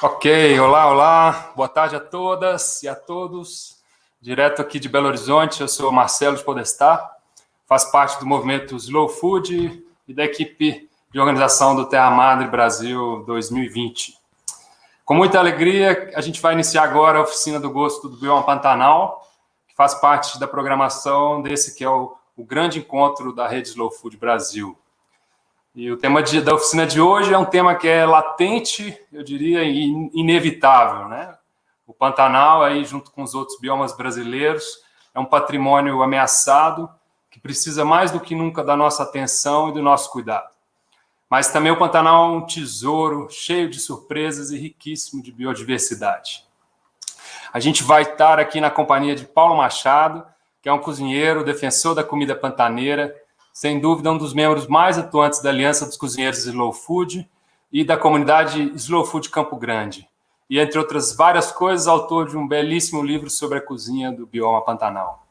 Ok, olá, boa tarde a todas e a todos. Direto aqui de Belo Horizonte, eu sou Marcelo de Podestá, faço parte do movimento Slow Food e da equipe de organização do Terra Madre Brasil 2020. Com muita alegria, a gente vai iniciar agora a oficina do gosto do Bioma Pantanal, que faz parte da programação desse que é o grande encontro da Rede Slow Food Brasil. E o tema da oficina de hoje é um tema que é latente, eu diria, inevitável, né? O Pantanal, aí, junto com os outros biomas brasileiros, é um patrimônio ameaçado que precisa mais do que nunca da nossa atenção e do nosso cuidado. Mas também o Pantanal é um tesouro cheio de surpresas e riquíssimo de biodiversidade. A gente vai estar aqui na companhia de Paulo Machado, que é um cozinheiro, defensor da comida pantaneira, sem dúvida um dos membros mais atuantes da Aliança dos Cozinheiros Slow Food e da comunidade Slow Food Campo Grande. E, entre outras várias coisas, autor de um belíssimo livro sobre a cozinha do bioma Pantanal.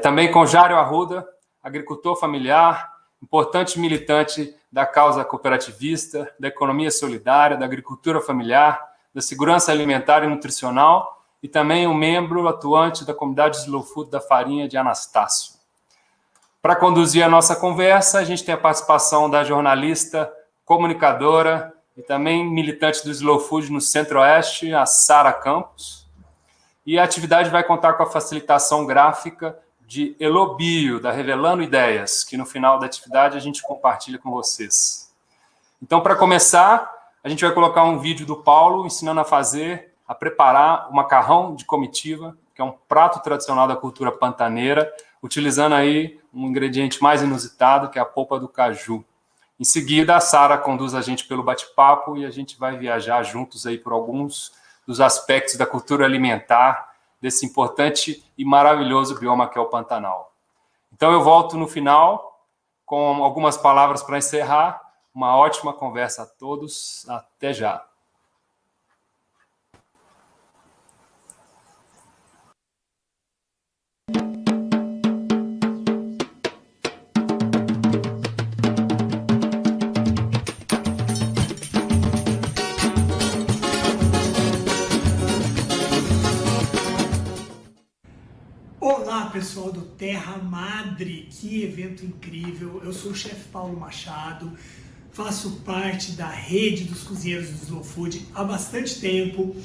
Também com Jário Arruda, agricultor familiar, importante militante da causa cooperativista, da economia solidária, da agricultura familiar, da segurança alimentar e nutricional, e também um membro atuante da comunidade Slow Food da Farinha de Anastácio. Para conduzir a nossa conversa, a gente tem a participação da jornalista, comunicadora e também militante do Slow Food no Centro-Oeste, a Sara Campos. E a atividade vai contar com a facilitação gráfica de Elobio, da Revelando Ideias, que no final da atividade a gente compartilha com vocês. Então, para começar, a gente vai colocar um vídeo do Paulo ensinando a preparar o macarrão de comitiva, que é um prato tradicional da cultura pantaneira, utilizando aí um ingrediente mais inusitado, que é a polpa do caju. Em seguida, a Sara conduz a gente pelo bate-papo e a gente vai viajar juntos aí por alguns dos aspectos da cultura alimentar desse importante e maravilhoso bioma que é o Pantanal. Então eu volto no final com algumas palavras para encerrar. Uma ótima conversa a todos. Até já. Olá pessoal do Terra Madre, que evento incrível! Eu sou o chefe Paulo Machado, faço parte da rede dos cozinheiros do Slow Food há bastante tempo.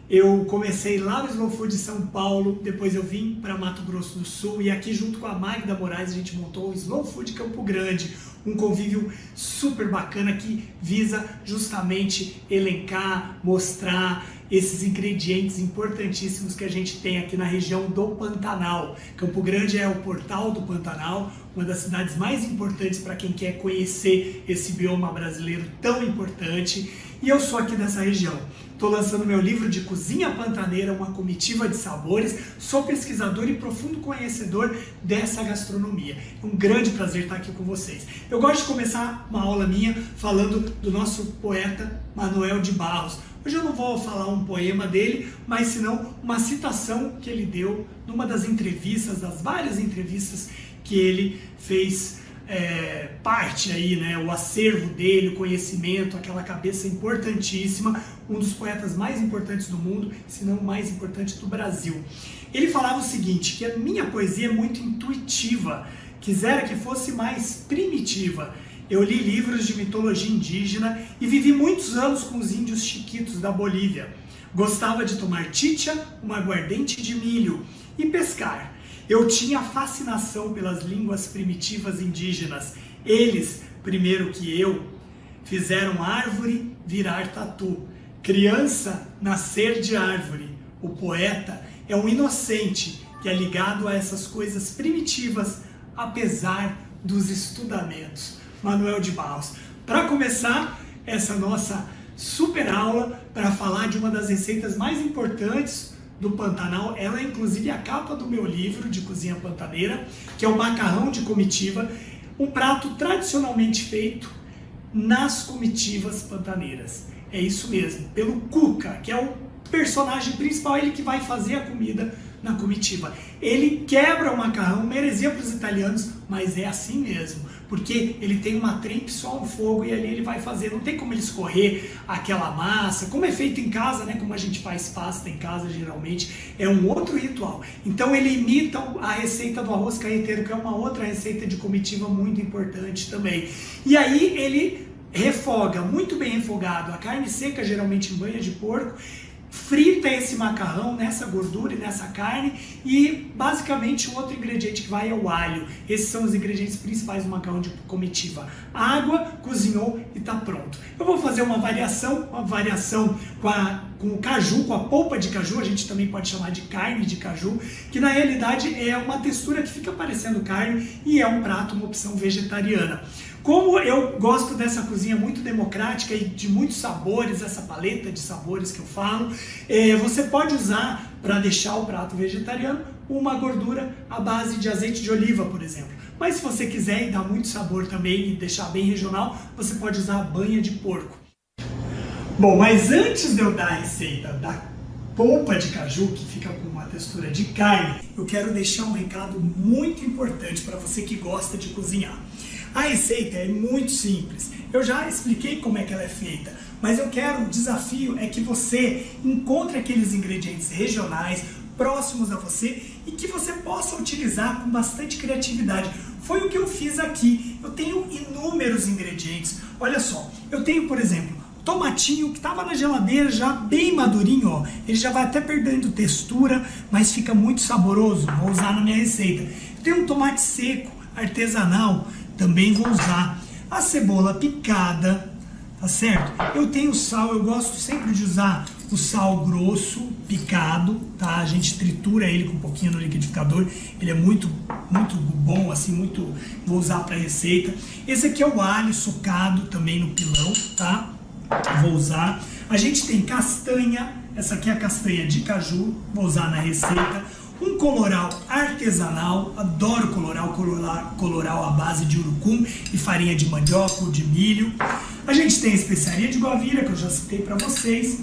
Eu comecei lá no Slow Food de São Paulo, depois eu vim para Mato Grosso do Sul e aqui junto com a Magda Moraes a gente montou o Slow Food Campo Grande, um convívio super bacana que visa justamente elencar, mostrar esses ingredientes importantíssimos que a gente tem aqui na região do Pantanal. Campo Grande é o portal do Pantanal, uma das cidades mais importantes para quem quer conhecer esse bioma brasileiro tão importante. E eu sou aqui dessa região. Estou lançando meu livro de Cozinha Pantaneira, uma comitiva de sabores. Sou pesquisador e profundo conhecedor dessa gastronomia. É um grande prazer estar aqui com vocês. Eu gosto de começar uma aula minha falando do nosso poeta Manuel de Barros. Hoje eu não vou falar um poema dele, mas senão uma citação que ele deu numa das entrevistas, das várias entrevistas que ele fez parte aí, né, o acervo dele, o conhecimento, aquela cabeça importantíssima, um dos poetas mais importantes do mundo, se não o mais importante do Brasil. Ele falava o seguinte, que a minha poesia é muito intuitiva, quisera que fosse mais primitiva. Eu li livros de mitologia indígena e vivi muitos anos com os índios chiquitos da Bolívia. Gostava de tomar chicha, uma aguardente de milho e pescar. Eu tinha fascinação pelas línguas primitivas indígenas. Eles, primeiro que eu, fizeram árvore virar tatu. Criança nascer de árvore. O poeta é um inocente que é ligado a essas coisas primitivas, apesar dos estudamentos. Manuel de Barros. Para começar essa nossa super aula, para falar de uma das receitas mais importantes do Pantanal, ela é inclusive a capa do meu livro de cozinha pantaneira, que é o macarrão de comitiva, um prato tradicionalmente feito nas comitivas pantaneiras. É isso mesmo, pelo Cuca, que é o personagem principal, ele que vai fazer a comida na comitiva. Ele quebra o macarrão, uma heresia para os italianos, mas é assim mesmo, porque ele tem uma trempe só no fogo e ali ele vai fazer, não tem como ele escorrer aquela massa, como é feito em casa, né, como a gente faz pasta em casa geralmente, é um outro ritual. Então ele imita a receita do arroz carreteiro, que é uma outra receita de comitiva muito importante também. E aí ele refoga, muito bem refogado, a carne seca geralmente em banha de porco, frita esse macarrão nessa gordura e nessa carne e basicamente o outro ingrediente que vai é o alho. Esses são os ingredientes principais do macarrão de comitiva. Água, cozinhou e está pronto. Eu vou fazer uma variação com o caju, com a polpa de caju, a gente também pode chamar de carne de caju, que na realidade é uma textura que fica parecendo carne e é um prato, uma opção vegetariana. Como eu gosto dessa cozinha muito democrática e de muitos sabores, essa paleta de sabores que eu falo, você pode usar, para deixar o prato vegetariano, uma gordura à base de azeite de oliva, por exemplo. Mas se você quiser e dar muito sabor também e deixar bem regional, você pode usar a banha de porco. Bom, mas antes de eu dar a receita da polpa de caju, que fica com uma textura de carne, eu quero deixar um recado muito importante para você que gosta de cozinhar. A receita é muito simples, eu já expliquei como é que ela é feita, mas o desafio é que você encontre aqueles ingredientes regionais, próximos a você e que você possa utilizar com bastante criatividade. Foi o que eu fiz aqui, eu tenho inúmeros ingredientes, olha só, eu tenho por exemplo, tomatinho que estava na geladeira já bem madurinho, ó. Ele já vai até perdendo textura, mas fica muito saboroso, vou usar na minha receita. Eu tenho um tomate seco, artesanal, também vou usar. A cebola picada, tá certo? Eu tenho sal, eu gosto sempre de usar o sal grosso, picado, tá? A gente tritura ele com um pouquinho no liquidificador, ele é muito bom, assim, vou usar para receita. Esse aqui é o alho socado também no pilão, tá? Vou usar. A gente tem castanha, essa aqui é a castanha de caju, vou usar na receita. Um coloral artesanal, adoro coloral à base de urucum e farinha de mandioca ou de milho. A gente tem a especiaria de guavira, que eu já citei para vocês.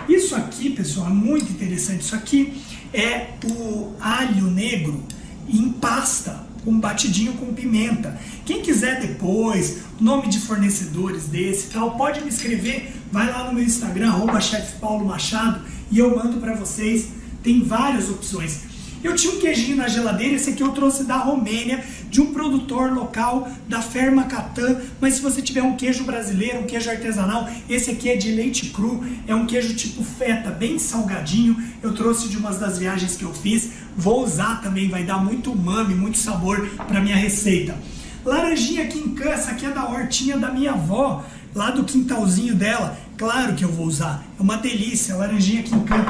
Isso aqui, pessoal, é muito interessante. Isso aqui é o alho negro em pasta, um batidinho com pimenta. Quem quiser depois, nome de fornecedores desse e tal, pode me escrever, vai lá no meu Instagram, @chefpaulomachado, e eu mando para vocês, tem várias opções. Eu tinha um queijinho na geladeira, esse aqui eu trouxe da Romênia, de um produtor local, da Ferma Catan, mas se você tiver um queijo brasileiro, um queijo artesanal, esse aqui é de leite cru, é um queijo tipo feta, bem salgadinho, eu trouxe de umas das viagens que eu fiz, vou usar também, vai dar muito umami, muito sabor para minha receita. Laranjinha quincan, essa aqui é da hortinha da minha avó, lá do quintalzinho dela, claro que eu vou usar, é uma delícia, laranjinha quincan.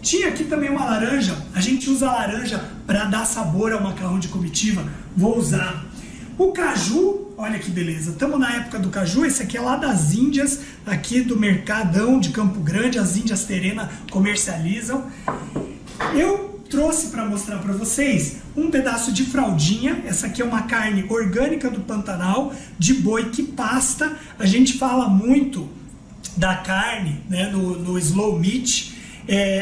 Tinha aqui também uma laranja, a gente usa a laranja para dar sabor ao macarrão de comitiva, vou usar. O caju, olha que beleza, estamos na época do caju, esse aqui é lá das Índias, aqui do Mercadão de Campo Grande, as Índias Terena comercializam. Eu trouxe para mostrar para vocês um pedaço de fraldinha, essa aqui é uma carne orgânica do Pantanal, de boi que pasta, a gente fala muito da carne, né, no slow meat.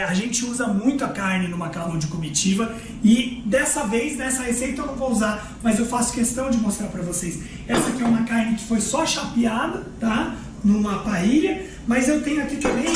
A gente usa muito a carne no macarrão de comitiva e dessa vez, nessa receita eu não vou usar, mas eu faço questão de mostrar para vocês. Essa aqui é uma carne que foi só chapeada, tá? Numa paella, mas eu tenho aqui também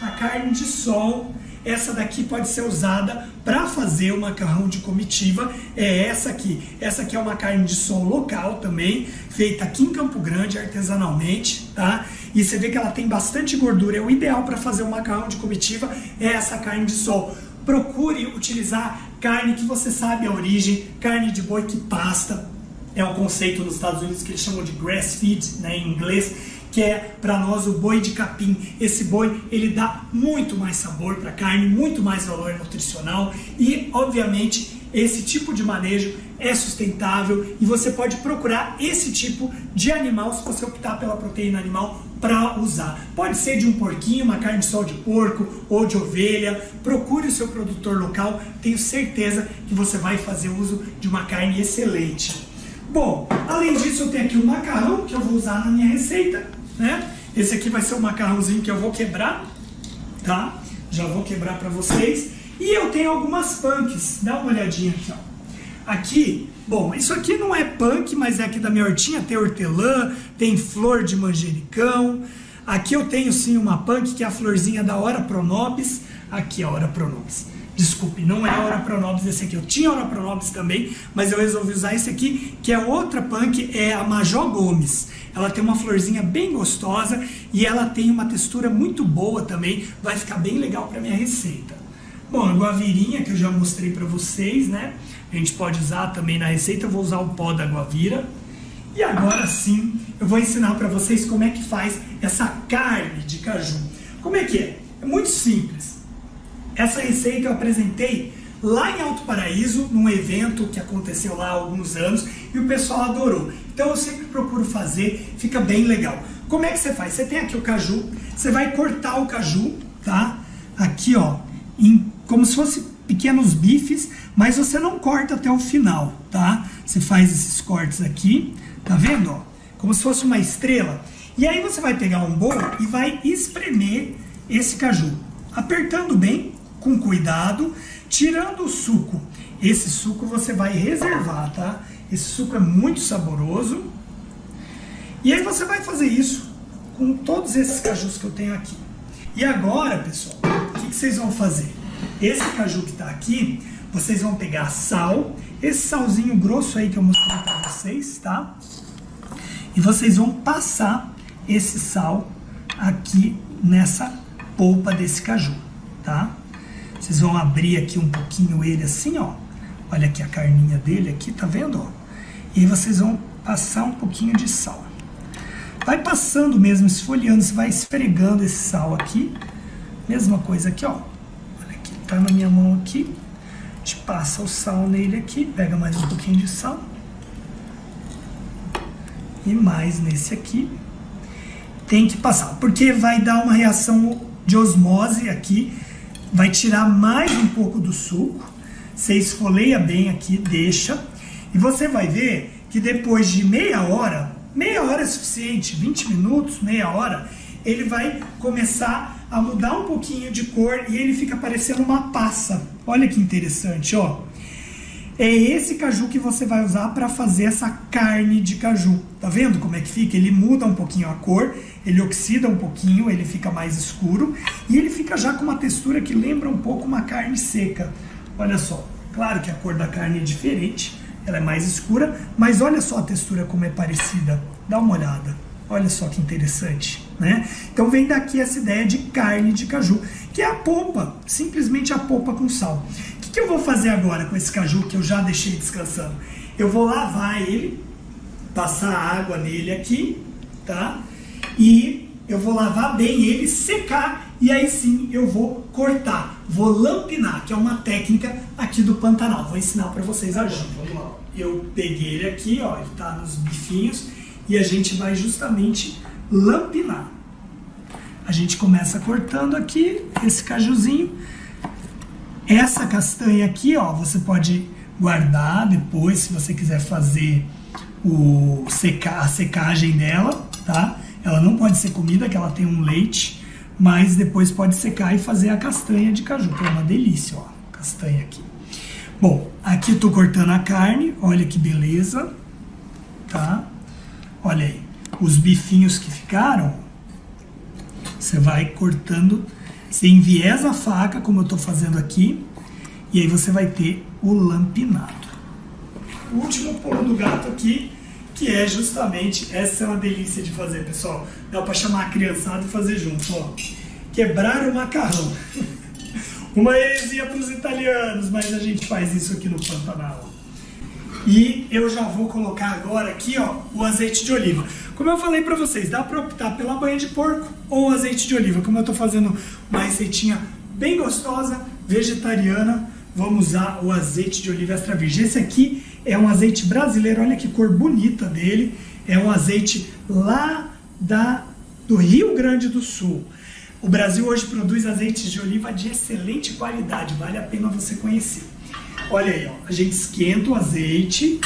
a carne de sol. Essa daqui pode ser usada para fazer o macarrão de comitiva, é essa aqui. Essa aqui é uma carne de sol local também, feita aqui em Campo Grande artesanalmente, tá? E você vê que ela tem bastante gordura, é o ideal para fazer o macarrão de comitiva, é essa carne de sol. Procure utilizar carne que você sabe a origem, carne de boi que pasta, é um conceito nos Estados Unidos que eles chamam de grass feed, né, em inglês, que é para nós o boi de capim. Esse boi, ele dá muito mais sabor para a carne, muito mais valor nutricional e, obviamente, esse tipo de manejo é sustentável e você pode procurar esse tipo de animal se você optar pela proteína animal para usar. Pode ser de um porquinho, uma carne de sol de porco ou de ovelha. Procure o seu produtor local, tenho certeza que você vai fazer uso de uma carne excelente. Bom, além disso eu tenho aqui o macarrão que eu vou usar na minha receita, né? Esse aqui vai ser o macarrãozinho que eu vou quebrar, tá? Já vou quebrar para vocês. E eu tenho algumas punks, dá uma olhadinha aqui, ó. Aqui, bom, isso aqui não é punk, mas é aqui da minha hortinha, tem hortelã, tem flor de manjericão. Aqui eu tenho sim uma punk, que é a florzinha da Ora Pronobis. Aqui a Ora Pronobis. Desculpe, não é a Ora Pronobis esse aqui. Eu tinha a Ora Pronobis também, mas eu resolvi usar esse aqui, que é outra punk, é a Major Gomes. Ela tem uma florzinha bem gostosa e ela tem uma textura muito boa também. Vai ficar bem legal para minha receita. Bom, a guavirinha que eu já mostrei para vocês, né? A gente pode usar também na receita. Eu vou usar o pó da guavira. E agora sim, eu vou ensinar para vocês como é que faz essa carne de caju. Como é que é? É muito simples. Essa receita eu apresentei lá em Alto Paraíso, num evento que aconteceu lá há alguns anos, e o pessoal adorou. Então eu sempre procuro fazer, fica bem legal. Como é que você faz? Você tem aqui o caju, você vai cortar o caju, tá? Aqui, ó, como se fosse pequenos bifes, mas você não corta até o final, tá? Você faz esses cortes aqui, tá vendo, ó? Como se fosse uma estrela. E aí você vai pegar um bolo e vai espremer esse caju, apertando bem, com cuidado, tirando o suco. Esse suco você vai reservar, tá? Esse suco é muito saboroso. E aí você vai fazer isso com todos esses cajus que eu tenho aqui. E agora, pessoal, o que vocês vão fazer? Esse caju que está aqui, vocês vão pegar sal, esse salzinho grosso aí que eu mostrei para vocês, tá? E vocês vão passar esse sal aqui nessa polpa desse caju, tá? Vocês vão abrir aqui um pouquinho ele assim, ó. Olha aqui a carninha dele aqui, tá vendo, ó? E aí vocês vão passar um pouquinho de sal. Vai passando mesmo, esfoliando, você vai esfregando esse sal aqui. Mesma coisa aqui, ó. Olha aqui, tá na minha mão aqui. A gente passa o sal nele aqui, pega mais um pouquinho de sal. E mais nesse aqui. Tem que passar, porque vai dar uma reação de osmose aqui. Vai tirar mais um pouco do suco. Você esfoleia bem aqui, deixa. E você vai ver que depois de meia hora é suficiente, 20 minutos, meia hora, ele vai começar a mudar um pouquinho de cor e ele fica parecendo uma passa. Olha que interessante, ó. É esse caju que você vai usar para fazer essa carne de caju. Tá vendo como é que fica? Ele muda um pouquinho a cor, ele oxida um pouquinho, ele fica mais escuro e ele fica já com uma textura que lembra um pouco uma carne seca. Olha só, claro que a cor da carne é diferente, ela é mais escura, mas olha só a textura como é parecida. Dá uma olhada. Olha só que interessante, né? Então vem daqui essa ideia de carne de caju, que é a polpa, simplesmente a polpa com sal. O que eu vou fazer agora com esse caju que eu já deixei descansando? Eu vou lavar ele, passar água nele aqui, tá? E eu vou lavar bem ele, secar, e aí sim eu vou cortar, vou lampinar, que é uma técnica aqui do Pantanal. Vou ensinar para vocês agora. Vamos lá. Eu peguei ele aqui, ó, ele tá nos bifinhos, e a gente vai justamente lampinar. A gente começa cortando aqui esse cajuzinho. Essa castanha aqui, ó, você pode guardar depois, se você quiser fazer a secagem dela, tá? Ela não pode ser comida, que ela tem um leite, mas depois pode secar e fazer a castanha de caju, que é uma delícia, ó, castanha aqui. Bom, aqui eu tô cortando a carne, olha que beleza, tá? Olha aí, os bifinhos que ficaram, você vai cortando, você enviesa a faca, como eu tô fazendo aqui, e aí você vai ter o lampinado. O último pulo do gato aqui, que é justamente, essa é uma delícia de fazer, pessoal. Dá para chamar a criançada e fazer junto, ó. Quebrar o macarrão. Uma heresia para os italianos, mas a gente faz isso aqui no Pantanal. E eu já vou colocar agora aqui, ó, o azeite de oliva. Como eu falei para vocês, dá para optar pela banha de porco ou azeite de oliva. Como eu estou fazendo uma receitinha bem gostosa, vegetariana, vamos usar o azeite de oliva extra virgem. Esse aqui é um azeite brasileiro, olha que cor bonita dele. É um azeite lá do Rio Grande do Sul. O Brasil hoje produz azeites de oliva de excelente qualidade, vale a pena você conhecer. Olha aí, ó, a gente esquenta o azeite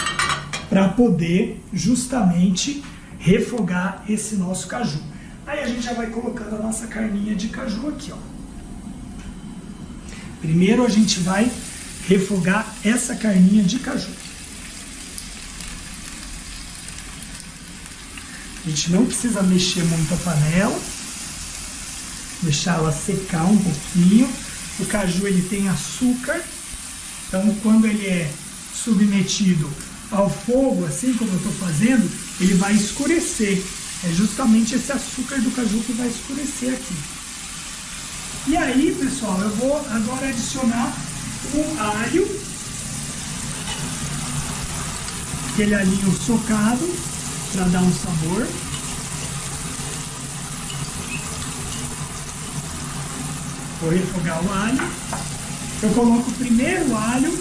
para poder justamente refogar esse nosso caju. Aí a gente já vai colocando a nossa carninha de caju aqui, ó. Primeiro a gente vai refogar essa carninha de caju. A gente não precisa mexer muito a panela, deixar ela secar um pouquinho. O caju ele tem açúcar, então quando ele é submetido ao fogo, assim como eu estou fazendo, ele vai escurecer. É justamente esse açúcar do caju que vai escurecer aqui. E aí, pessoal, eu vou agora adicionar o alho, aquele alhinho socado, para dar um sabor. Vou refogar o alho. Eu coloco primeiro o alho,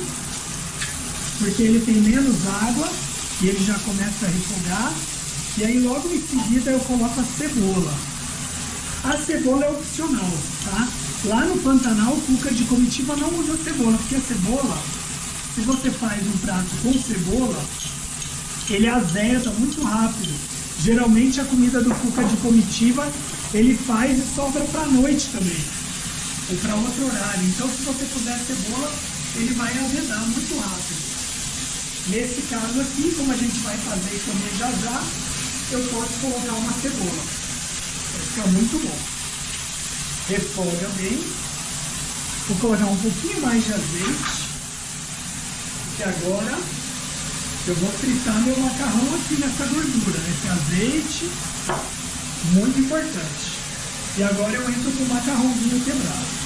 porque ele tem menos água e ele já começa a refogar. E aí logo em seguida eu coloco a cebola. A cebola é opcional, tá? Lá no Pantanal, o cuca de comitiva não usa cebola, porque a cebola, se você faz um prato com cebola, ele azeda muito rápido. Geralmente a comida do cuca de comitiva, ele faz e sobra para a noite também, ou para outro horário. Então se você puser cebola, ele vai azedar muito rápido. Nesse caso aqui, como a gente vai fazer e comer já já, eu posso colocar uma cebola. Vai ficar muito bom. Refoga bem. Vou colocar um pouquinho mais de azeite. E agora eu vou fritar meu macarrão aqui nessa gordura, nesse azeite. Muito importante. E agora eu entro com o macarrãozinho quebrado.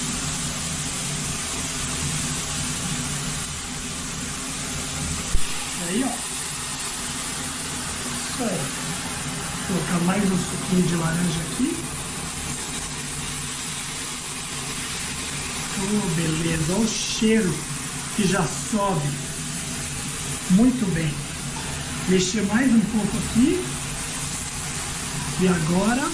Aí, ó. Isso aí. Vou colocar mais um suquinho de laranja aqui. Oh, beleza. Olha o cheiro que já sobe. Muito bem. Mexer mais um pouco aqui. E agora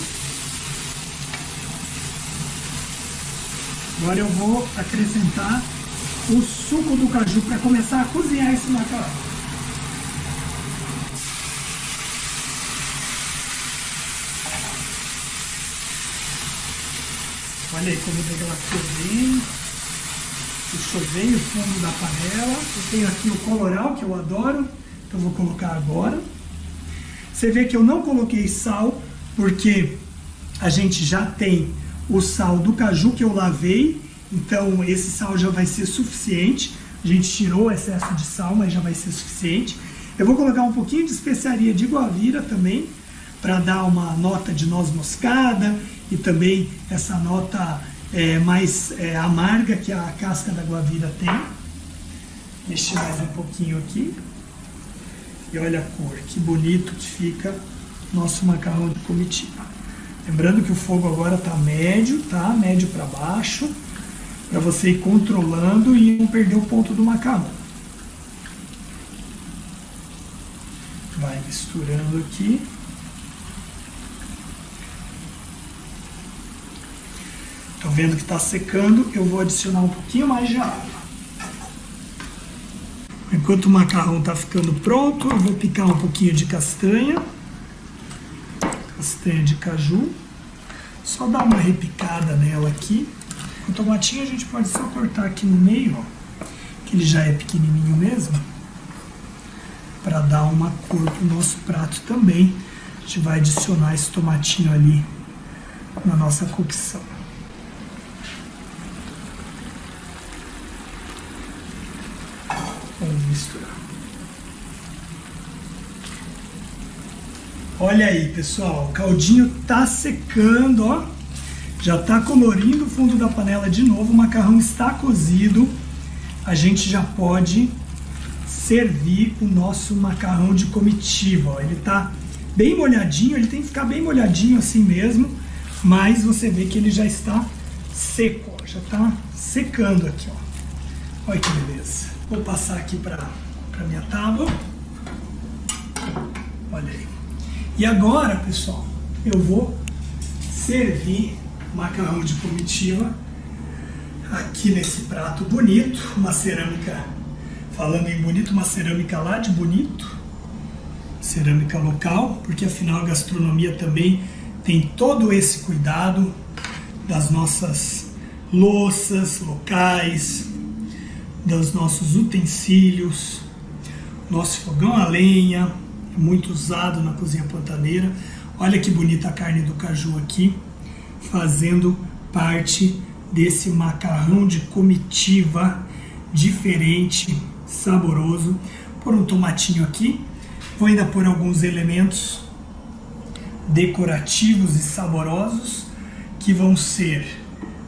eu vou acrescentar o suco do caju para começar a cozinhar esse macarrão. Olha aí como deglaçou bem, puxou bem o fundo da panela. Eu tenho aqui o coloral, que eu adoro, então vou colocar agora. Você vê que eu não coloquei sal, porque a gente já tem o sal do caju que eu lavei, então esse sal já vai ser suficiente. A gente tirou o excesso de sal, mas já vai ser suficiente. Eu vou colocar um pouquinho de especiaria de guavira também, para dar uma nota de noz moscada e também essa nota mais amarga que a casca da guavira tem. Mexer mais um pouquinho aqui. E olha a cor, que bonito que fica nosso macarrão de comitiva. Lembrando que o fogo agora está médio, tá? Médio para baixo, para você ir controlando e não perder o ponto do macarrão. Vai misturando aqui. Estou vendo que está secando, eu vou adicionar um pouquinho mais de água. Enquanto o macarrão está ficando pronto, eu vou picar um pouquinho de castanha. Castanha de caju. Só dar uma repicada nela aqui. O tomatinho a gente pode só cortar aqui no meio, ó, que ele já é pequenininho mesmo, para dar uma cor para o nosso prato também. A gente vai adicionar esse tomatinho ali na nossa cocção. Vamos misturar. Olha aí, pessoal, o caldinho tá secando, ó. Já tá colorindo o fundo da panela de novo, o macarrão está cozido. A gente já pode servir o nosso macarrão de comitiva, ó. Ele tá bem molhadinho, ele tem que ficar bem molhadinho assim mesmo, mas você vê que ele já está seco, ó. Já tá secando aqui, ó. Olha que beleza. Vou passar aqui para minha tábua. Olha aí. E agora, pessoal, eu vou servir macarrão de comitiva aqui nesse prato bonito, uma cerâmica, falando em bonito, uma cerâmica lá de Bonito, cerâmica local, porque afinal a gastronomia também tem todo esse cuidado das nossas louças locais, dos nossos utensílios, nosso fogão a lenha, muito usado na cozinha pantaneira. Olha que bonita a carne do caju aqui, fazendo parte desse macarrão de comitiva diferente, saboroso. Pôr um tomatinho aqui, vou ainda pôr alguns elementos decorativos e saborosos que vão ser,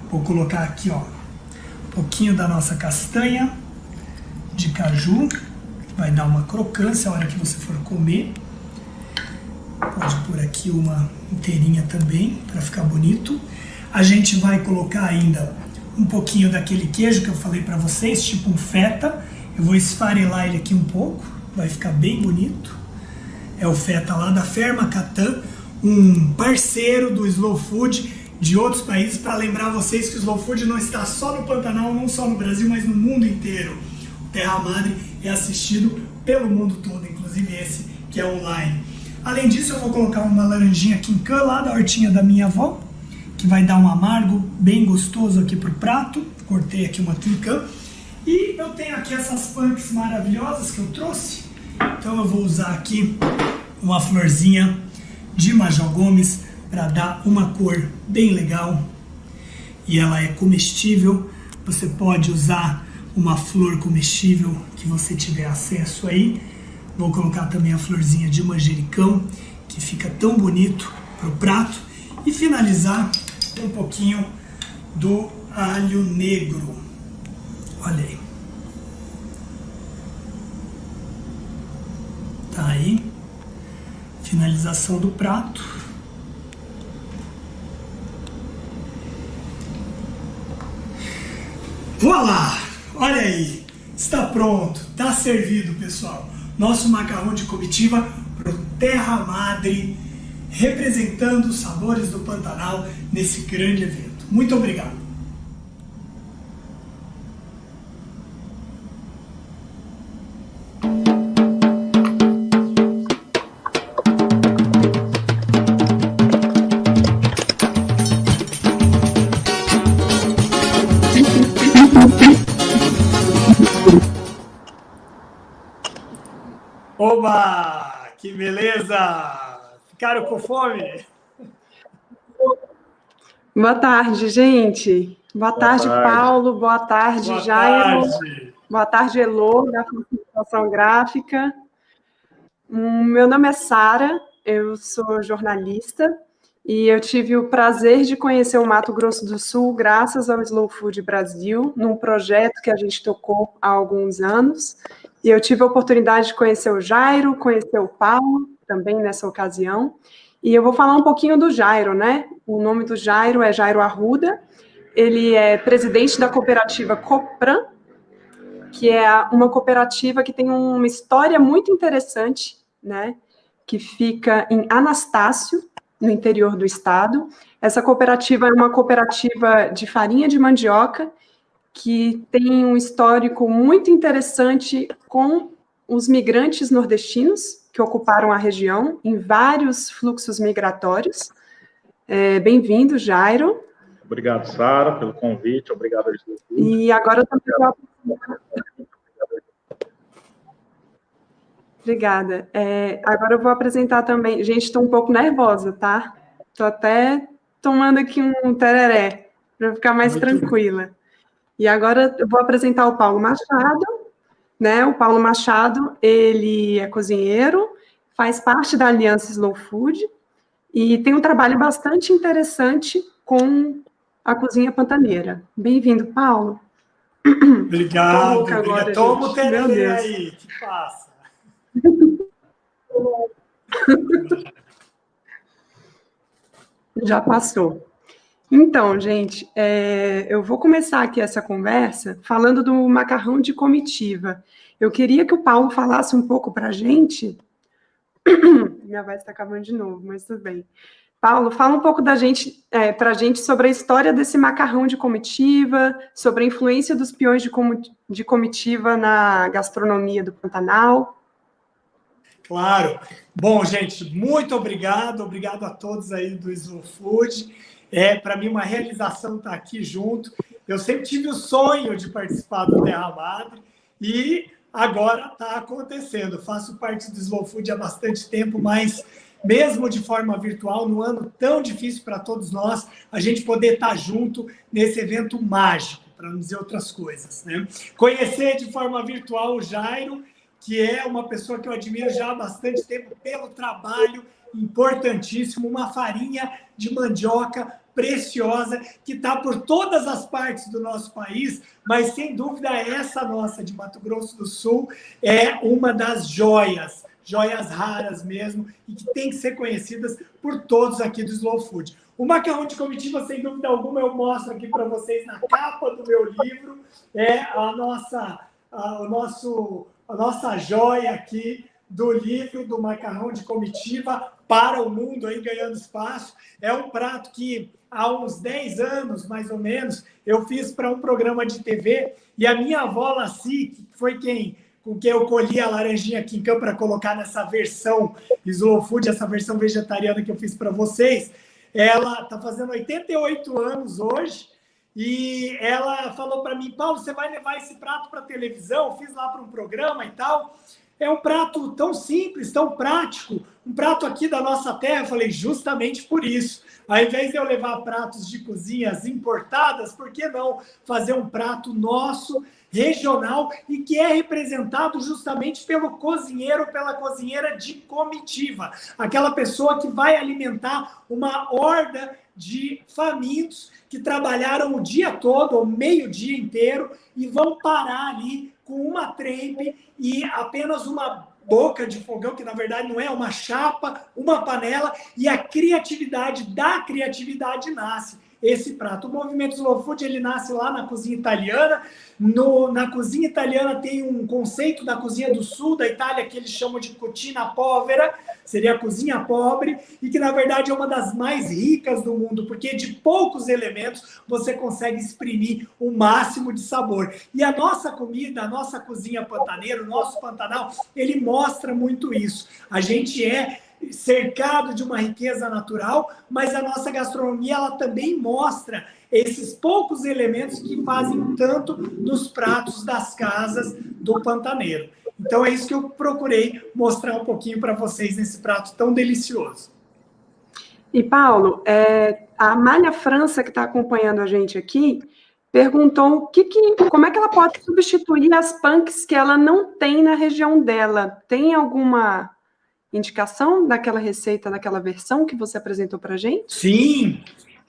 vou colocar aqui ó, um pouquinho da nossa castanha de caju, vai dar uma crocância a hora que você for comer. Pode pôr aqui uma inteirinha também, para ficar bonito. A gente vai colocar ainda um pouquinho daquele queijo que eu falei para vocês, tipo um feta. Eu vou esfarelar ele aqui um pouco, vai ficar bem bonito. É o feta lá da Fermacatan, um parceiro do Slow Food de outros países, para lembrar vocês que o Slow Food não está só no Pantanal, não só no Brasil, mas no mundo inteiro. O Terra Madre é assistido pelo mundo todo, inclusive esse que é online. Além disso, eu vou colocar uma laranjinha quinquã lá da hortinha da minha avó, que vai dar um amargo bem gostoso aqui pro prato. Cortei aqui uma quinquã. E eu tenho aqui essas punks maravilhosas que eu trouxe. Então eu vou usar aqui uma florzinha de Major Gomes para dar uma cor bem legal. E ela é comestível. Você pode usar uma flor comestível que você tiver acesso aí. Vou colocar também a florzinha de manjericão, que fica tão bonito pro prato. E finalizar com um pouquinho do alho negro. Olha aí. Tá aí. Finalização do prato. Voilá! Olha aí. Está pronto. Está servido, pessoal. Nosso macarrão de comitiva pro Terra Madre, representando os sabores do Pantanal nesse grande evento. Muito obrigado. Oba! Que beleza! Ficaram com fome? Boa tarde, gente. Boa tarde, Paulo. Boa tarde, Jairo. Boa tarde, Elô, da Computação Gráfica. Meu nome é Sara, eu sou jornalista e eu tive o prazer de conhecer o Mato Grosso do Sul graças ao Slow Food Brasil, num projeto que a gente tocou há alguns anos. E eu tive a oportunidade de conhecer o Jairo, conhecer o Paulo, também nessa ocasião. E eu vou falar um pouquinho do Jairo, né? O nome do Jairo é Jairo Arruda. Ele é presidente da cooperativa Copran, que é uma cooperativa que tem uma história muito interessante, né? Que fica em Anastácio, no interior do estado. Essa cooperativa é uma cooperativa de farinha de mandioca, que tem um histórico muito interessante com os migrantes nordestinos que ocuparam a região em vários fluxos migratórios. Bem-vindo, Jairo. Obrigado, Sara, pelo convite. Obrigado, Jesus. E agora eu também vou... Obrigada. Agora eu vou apresentar também... Gente, estou um pouco nervosa, tá? Estou até tomando aqui um tereré, para ficar mais tranquila. E agora eu vou apresentar o Paulo Machado, né? O Paulo Machado, ele é cozinheiro, faz parte da Aliança Slow Food e tem um trabalho bastante interessante com a cozinha pantaneira. Bem-vindo, Paulo. Obrigado. Toma o tererê aí, que passa. Já passou. Então, gente, eu vou começar aqui essa conversa falando do macarrão de comitiva. Eu queria que o Paulo falasse um pouco para a gente. Minha voz está acabando de novo, mas tudo bem. Paulo, fala um pouco para a gente sobre a história desse macarrão de comitiva, sobre a influência dos peões de comitiva na gastronomia do Pantanal. Claro. Bom, gente, muito obrigado. Obrigado a todos aí do Slow Food. É, para mim, uma realização estar aqui junto. Eu sempre tive o sonho de participar do Terra Madre e agora está acontecendo. Faço parte do Slow Food há bastante tempo, mas mesmo de forma virtual, num ano tão difícil para todos nós, a gente poder estar junto nesse evento mágico, para não dizer outras coisas, né? Conhecer de forma virtual o Jairo, que é uma pessoa que eu admiro já há bastante tempo pelo trabalho importantíssimo, uma farinha de mandioca preciosa, que está por todas as partes do nosso país, mas sem dúvida essa nossa de Mato Grosso do Sul é uma das joias raras mesmo, e que tem que ser conhecidas por todos aqui do Slow Food. O macarrão de comitiva, sem dúvida alguma, eu mostro aqui para vocês na capa do meu livro, é a nossa joia aqui do livro do macarrão de comitiva para o mundo, aí ganhando espaço. É um prato que há uns 10 anos, mais ou menos, eu fiz para um programa de TV, e a minha avó, Laci, que foi com quem eu colhi a laranjinha aqui em campo para colocar nessa versão Slow Food, essa versão vegetariana que eu fiz para vocês, ela está fazendo 88 anos hoje, e ela falou para mim: Paulo, você vai levar esse prato para a televisão? Eu fiz lá para um programa e tal. É um prato tão simples, tão prático, um prato aqui da nossa terra. Eu falei: justamente por isso. Ao invés de eu levar pratos de cozinhas importadas, por que não fazer um prato nosso, regional, e que é representado justamente pelo cozinheiro, pela cozinheira de comitiva, aquela pessoa que vai alimentar uma horda de famintos que trabalharam o dia todo, ou meio-dia inteiro, e vão parar ali com uma trempe e apenas uma boca de fogão, que na verdade não é uma chapa, uma panela, e a criatividade da criatividade nasce esse prato. O movimento Slow Food, ele nasce lá na cozinha italiana. Na cozinha italiana tem um conceito da cozinha do sul da Itália que eles chamam de cucina povera, seria a cozinha pobre, e que na verdade é uma das mais ricas do mundo, porque de poucos elementos você consegue exprimir o máximo de sabor. E a nossa comida, a nossa cozinha pantaneira, o nosso Pantanal, ele mostra muito isso. A gente é cercado de uma riqueza natural, mas a nossa gastronomia, ela também mostra esses poucos elementos que fazem tanto nos pratos das casas do pantaneiro. Então é isso que eu procurei mostrar um pouquinho para vocês nesse prato tão delicioso. E Paulo, a Amália França, que está acompanhando a gente aqui, perguntou como é que ela pode substituir as punks que ela não tem na região dela. Tem alguma indicação daquela receita, daquela versão que você apresentou para a gente? Sim!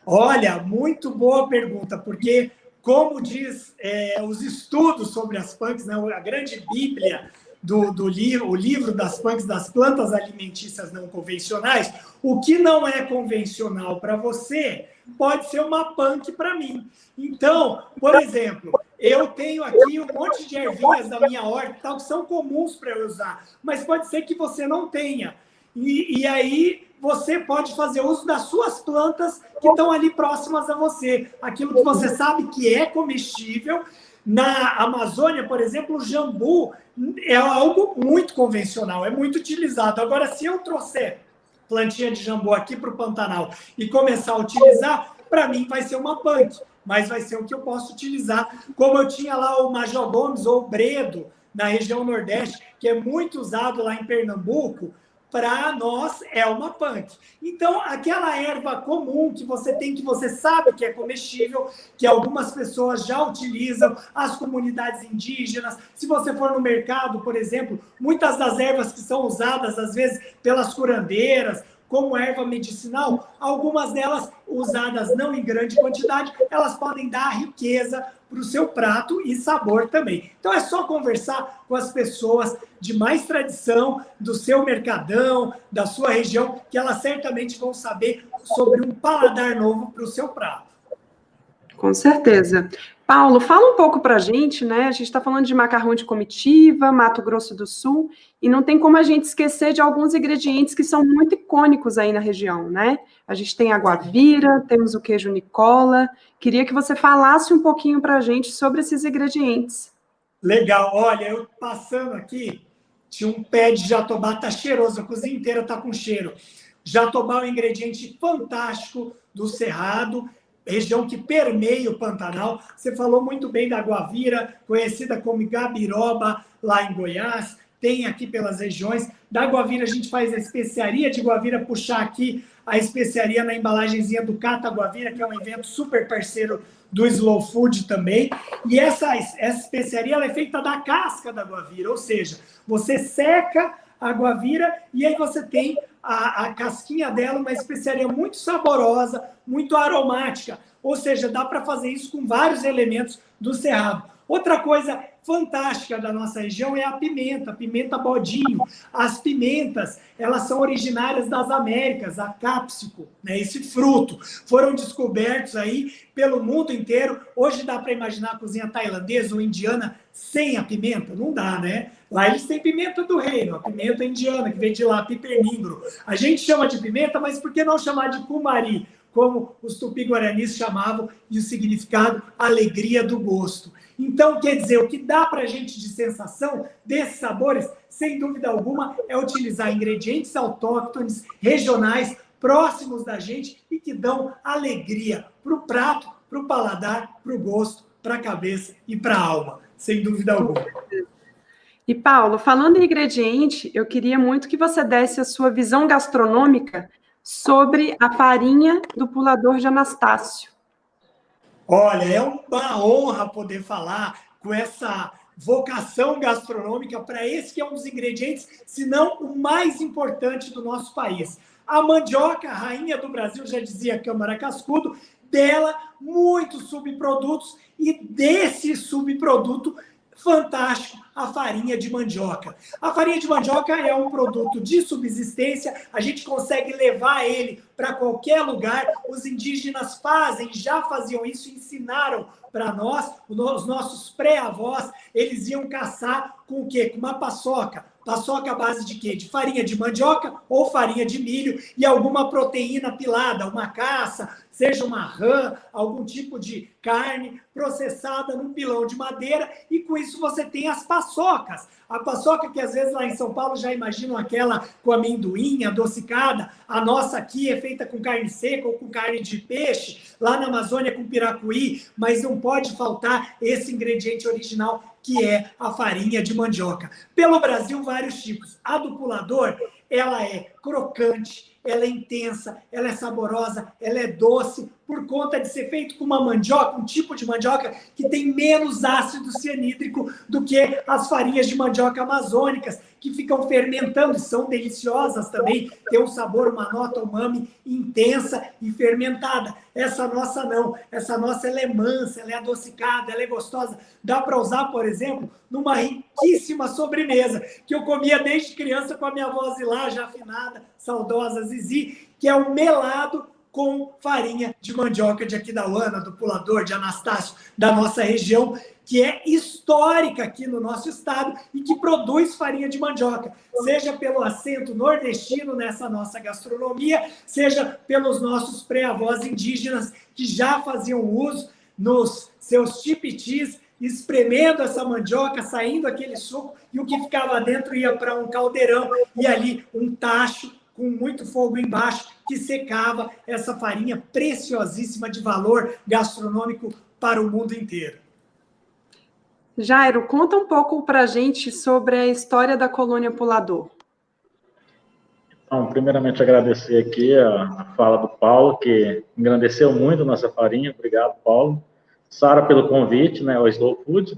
Olha, muito boa pergunta, porque, como diz os estudos sobre as punks, né, a grande bíblia do livro, o livro das punks, das plantas alimentícias não convencionais, o que não é convencional para você pode ser uma punk para mim. Então, por exemplo, eu tenho aqui um monte de ervinhas da minha horta tal, que são comuns para eu usar, mas pode ser que você não tenha. E aí você pode fazer uso das suas plantas que estão ali próximas a você. Aquilo que você sabe que é comestível. Na Amazônia, por exemplo, o jambu é algo muito convencional, é muito utilizado. Agora, se eu trouxer plantinha de jambu aqui para o Pantanal e começar a utilizar, para mim vai ser uma punk, mas vai ser o que eu posso utilizar. Como eu tinha lá o Major Gomes ou o Bredo, na região Nordeste, que é muito usado lá em Pernambuco, para nós é uma punk. Então, aquela erva comum que você tem, que você sabe que é comestível, que algumas pessoas já utilizam, as comunidades indígenas. Se você for no mercado, por exemplo, muitas das ervas que são usadas, às vezes, pelas curandeiras, como erva medicinal, algumas delas usadas não em grande quantidade, elas podem dar riqueza para o seu prato e sabor também. Então é só conversar com as pessoas de mais tradição do seu mercadão, da sua região, que elas certamente vão saber sobre um paladar novo para o seu prato. Com certeza. Paulo, fala um pouco para a gente, né? A gente está falando de macarrão de comitiva, Mato Grosso do Sul, e não tem como a gente esquecer de alguns ingredientes que são muito icônicos aí na região, né? A gente tem a guavira, temos o queijo Nicola. Queria que você falasse um pouquinho para a gente sobre esses ingredientes. Legal. Olha, eu passando aqui, tinha um pé de jatobá, tá cheiroso, a cozinha inteira tá com cheiro. Jatobá é um ingrediente fantástico do Cerrado, região que permeia o Pantanal. Você falou muito bem da guavira, conhecida como gabiroba, lá em Goiás, tem aqui pelas regiões. Da guavira a gente faz a especiaria de guavira, puxar aqui a especiaria na embalagenzinha do Cata Guavira, que é um evento super parceiro do Slow Food também. E essa especiaria ela é feita da casca da guavira, ou seja, você seca a guavira e aí você tem a casquinha dela, uma especiaria muito saborosa, muito aromática. Ou seja, dá para fazer isso com vários elementos do Cerrado. Outra coisa fantástica da nossa região é a pimenta bodinho. As pimentas, elas são originárias das Américas, a cápsico, né? Esse fruto. Foram descobertos aí pelo mundo inteiro. Hoje dá para imaginar a cozinha tailandesa ou indiana sem a pimenta? Não dá, né? Lá eles têm pimenta do reino, a pimenta indiana, que vem de lá, pipermingro. A gente chama de pimenta, mas por que não chamar de cumari, como os tupi-guaranis chamavam, e o significado alegria do gosto. Então, quer dizer, o que dá para a gente de sensação desses sabores, sem dúvida alguma, é utilizar ingredientes autóctones, regionais, próximos da gente e que dão alegria para o prato, para o paladar, para o gosto, para a cabeça e para a alma, sem dúvida alguma. E, Paulo, falando em ingrediente, eu queria muito que você desse a sua visão gastronômica sobre a farinha do pulador de Anastácio. Olha, é uma honra poder falar com essa vocação gastronômica para esse que é um dos ingredientes, se não o mais importante do nosso país. A mandioca, a rainha do Brasil, já dizia Câmara Cascudo, dela muitos subprodutos e desse subproduto fantástico, a farinha de mandioca. A farinha de mandioca é um produto de subsistência, a gente consegue levar ele para qualquer lugar. Os indígenas fazem, já faziam isso, ensinaram para nós, os nossos pré-avós, eles iam caçar com o quê? Com uma paçoca. Paçoca à base de quê? De farinha de mandioca ou farinha de milho e alguma proteína pilada, uma caça, seja uma rã, algum tipo de carne processada num pilão de madeira, e com isso você tem as paçocas. A paçoca que às vezes lá em São Paulo já imaginam aquela com amendoim, adocicada. A nossa aqui é feita com carne seca ou com carne de peixe, lá na Amazônia com piracuí, mas não pode faltar esse ingrediente original, que é a farinha de mandioca. Pelo Brasil, vários tipos. A do pulador, ela é crocante, ela é intensa, ela é saborosa, ela é doce, por conta de ser feito com uma mandioca, um tipo de mandioca que tem menos ácido cianídrico do que as farinhas de mandioca amazônicas, que ficam fermentando e são deliciosas também, tem um sabor, uma nota umami intensa e fermentada. Essa nossa não, essa nossa ela é mansa, ela é adocicada, ela é gostosa. Dá para usar, por exemplo, numa riquíssima sobremesa, que eu comia desde criança com a minha avó Zilá, já afinada, saudosa Zizi, que é o melado com farinha de mandioca de Aquidauana, do Pulador, de Anastácio, da nossa região, que é histórica aqui no nosso estado e que produz farinha de mandioca, seja pelo acento nordestino nessa nossa gastronomia, seja pelos nossos pré-avós indígenas que já faziam uso nos seus tipitis, espremendo essa mandioca, saindo aquele suco, e o que ficava dentro ia para um caldeirão e ali um tacho com muito fogo embaixo, que secava essa farinha preciosíssima de valor gastronômico para o mundo inteiro. Jairo, conta um pouco para a gente sobre a história da colônia Pulador. Então, primeiramente, agradecer aqui a fala do Paulo, que engrandeceu muito nossa farinha. Obrigado, Paulo. Sara, pelo convite, né, ao Slow Food.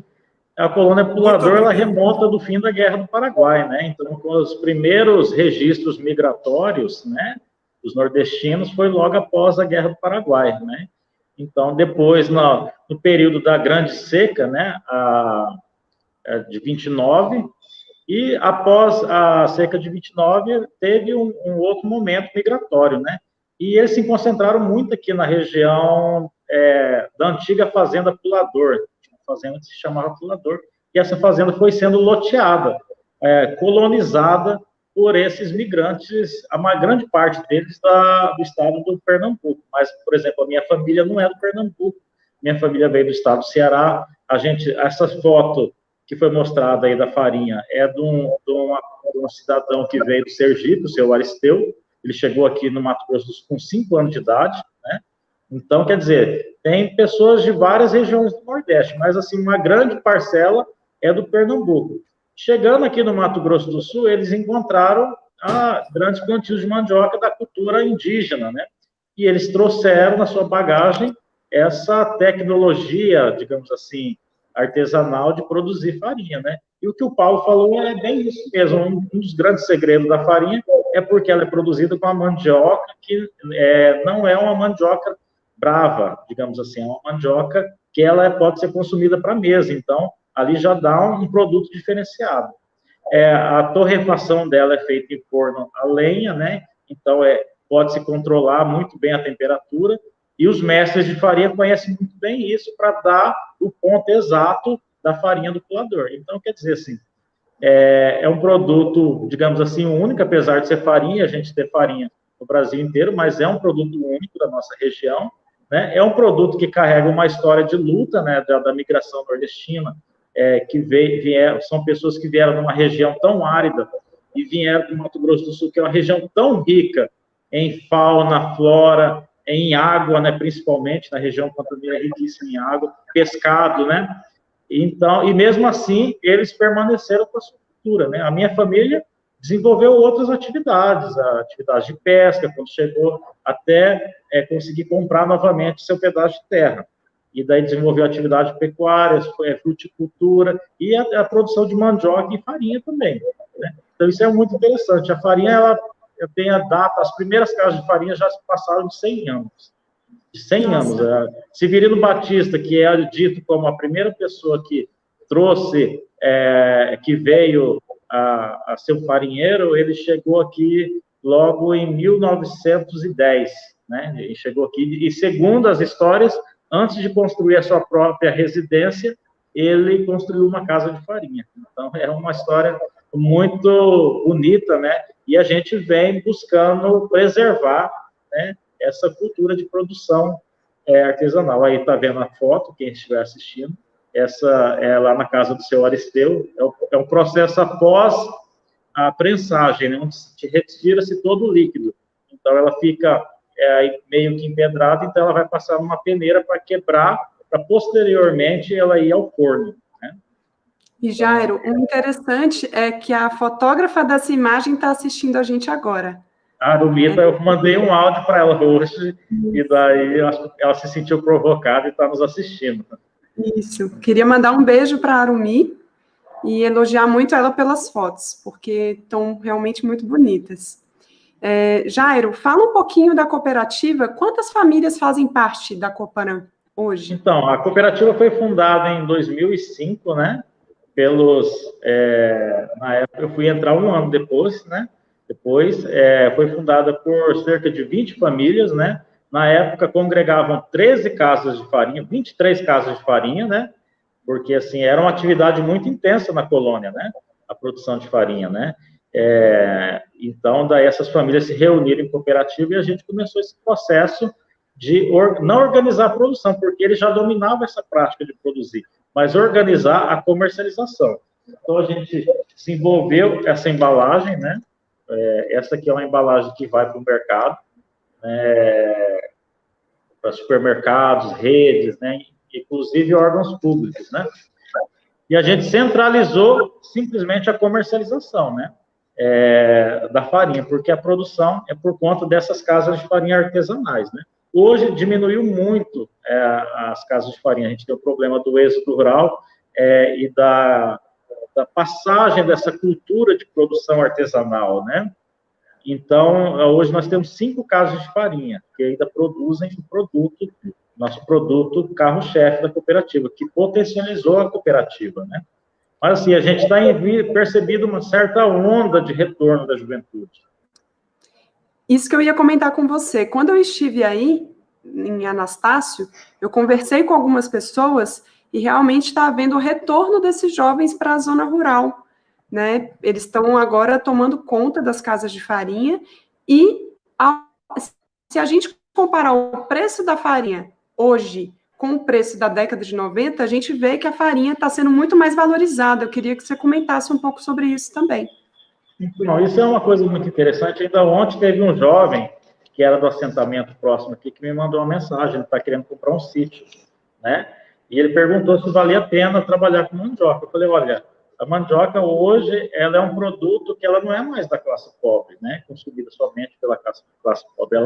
A colônia Pulador, ela remonta do fim da Guerra do Paraguai, né? Então, com os primeiros registros migratórios, né, os nordestinos, foi logo após a Guerra do Paraguai, né? Então, depois, no período da Grande Seca, né, de 29, e após a seca de 29, teve um outro momento migratório, né? E eles se concentraram muito aqui na região da antiga Fazenda Pulador, uma fazenda que se chamava Pulador, e essa fazenda foi sendo loteada, colonizada por esses migrantes, uma grande parte deles do estado do Pernambuco. Mas, por exemplo, a minha família não é do Pernambuco, minha família veio do estado do Ceará. Essa foto que foi mostrada aí da farinha é de um cidadão que veio do Sergipe, o seu Aristeu. Ele chegou aqui no Mato Grosso do Sul com 5 anos de idade, né? Então, quer dizer, tem pessoas de várias regiões do Nordeste, mas, assim, uma grande parcela é do Pernambuco. Chegando aqui no Mato Grosso do Sul, eles encontraram grandes plantios de mandioca da cultura indígena, né? E eles trouxeram na sua bagagem essa tecnologia, digamos assim, artesanal de produzir farinha, né? E o que o Paulo falou é bem isso mesmo. Um dos grandes segredos da farinha é porque ela é produzida com uma mandioca que não é uma mandioca brava, digamos assim, é uma mandioca que ela pode ser consumida para mesa. Então, ali já dá um produto diferenciado. A torrefação dela é feita em forno a lenha, né? Então, pode-se controlar muito bem a temperatura, e os mestres de farinha conhecem muito bem isso para dar o ponto exato da farinha do coador. Então, quer dizer assim, é um produto, digamos assim, único, apesar de ser farinha, a gente ter farinha no Brasil inteiro, mas é um produto único da nossa região, né? É um produto que carrega uma história de luta, né, da migração nordestina, são pessoas que vieram de uma região tão árida e vieram do Mato Grosso do Sul, que é uma região tão rica em fauna, flora, em água, né, principalmente, na região pantaneira é riquíssima em água, pescado, né? Então, e mesmo assim, eles permaneceram com a sua cultura, né? A minha família desenvolveu outras atividades, atividades de pesca, quando chegou até conseguir comprar novamente seu pedaço de terra. E daí desenvolveu atividade pecuária, fruticultura e a produção de mandioca e farinha também, né? Então, isso é muito interessante. A farinha, ela tem a data, as primeiras casas de farinha já se passaram de 100 anos. De 100 anos. Severino Batista, que é dito como a primeira pessoa que trouxe, que veio a ser um farinheiro, ele chegou aqui logo em 1910, né? Ele chegou aqui, e segundo as histórias, antes de construir a sua própria residência, ele construiu uma casa de farinha. Então, é uma história muito bonita, né? E a gente vem buscando preservar, né, essa cultura de produção artesanal. Aí está vendo a foto, quem estiver assistindo, essa é lá na casa do seu Aristeu, é um processo após a prensagem, né, onde retira-se todo o líquido. Então, ela fica meio que empedrada, então ela vai passar numa peneira para quebrar, para posteriormente ela ir ao forno. E, Jairo, o interessante é que a fotógrafa dessa imagem está assistindo a gente agora. A Arumita, eu mandei um áudio para ela hoje, e daí ela se sentiu provocada e está nos assistindo. Isso. Queria mandar um beijo para a Arumi e elogiar muito ela pelas fotos, porque estão realmente muito bonitas. Jairo, fala um pouquinho da cooperativa. Quantas famílias fazem parte da Coparan hoje? Então, a cooperativa foi fundada em 2005, né? Na época eu fui entrar um ano depois, né? Depois foi fundada por cerca de 20 famílias, né? Na época congregavam 13 casas de farinha, 23 casas de farinha, né? Porque assim era uma atividade muito intensa na colônia, né? A produção de farinha, né? Então daí essas famílias se reuniram em cooperativa e a gente começou esse processo de não organizar a produção, porque ele já dominava essa prática de produzir, mas organizar a comercialização. Então, a gente desenvolveu essa embalagem, né? Essa aqui é uma embalagem que vai para o mercado, para supermercados, redes, né? Inclusive órgãos públicos, né? E a gente centralizou simplesmente a comercialização, né? Da farinha, porque a produção é por conta dessas casas de farinha artesanais, né? Hoje diminuiu muito as casas de farinha. A gente tem o problema do êxodo rural e da passagem dessa cultura de produção artesanal, né? Então, hoje nós temos 5 casas de farinha que ainda produzem nosso produto carro-chefe da cooperativa, que potencializou a cooperativa, né? Mas, assim, a gente está percebido uma certa onda de retorno da juventude. Isso que eu ia comentar com você. Quando eu estive aí, em Anastácio, eu conversei com algumas pessoas e realmente está havendo o retorno desses jovens para a zona rural, né? Eles estão agora tomando conta das casas de farinha e se a gente comparar o preço da farinha hoje com o preço da década de 90, a gente vê que a farinha está sendo muito mais valorizada. Eu queria que você comentasse um pouco sobre isso também. Então, isso é uma coisa muito interessante. Ainda ontem teve um jovem que era do assentamento próximo aqui, que me mandou uma mensagem, ele está querendo comprar um sítio, né? E ele perguntou se valia a pena trabalhar com mandioca. Eu falei, olha, a mandioca hoje, ela é um produto que ela não é mais da classe pobre, né? Consumida somente pela classe pobre.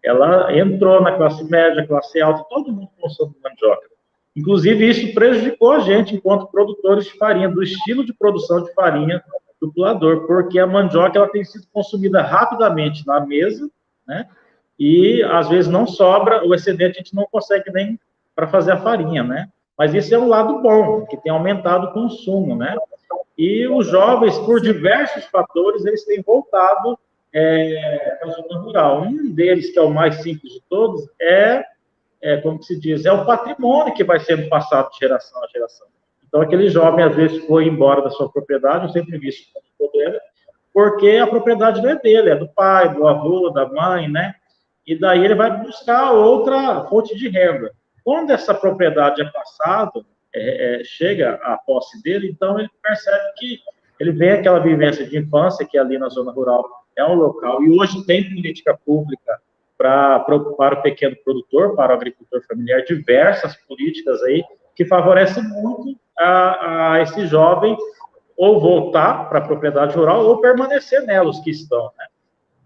Ela entrou na classe média, classe alta, todo mundo consome mandioca. Inclusive, isso prejudicou a gente, enquanto produtores de farinha, do estilo de produção de farinha do coador, porque a mandioca ela tem sido consumida rapidamente na mesa, né? E às vezes não sobra, o excedente a gente não consegue nem para fazer a farinha, né? Mas isso é um lado bom, que tem aumentado o consumo, né? E os jovens, por diversos fatores, eles têm voltado para a zona rural. Um deles, que é o mais simples de todos, como se diz, é o patrimônio que vai sendo passado de geração a geração. Então, aquele jovem, às vezes, foi embora da sua propriedade, eu sempre vi isso como problema, porque a propriedade não é dele, é do pai, do avô, da mãe, né? E daí ele vai buscar outra fonte de renda. Quando essa propriedade é passada, chega à posse dele, então ele percebe que ele vê aquela vivência de infância, que ali na zona rural é um local, e hoje tem política pública para o pequeno produtor, para o agricultor familiar, diversas políticas aí, que favorecem muito a esse jovem ou voltar para a propriedade rural ou permanecer nela, os que estão, né?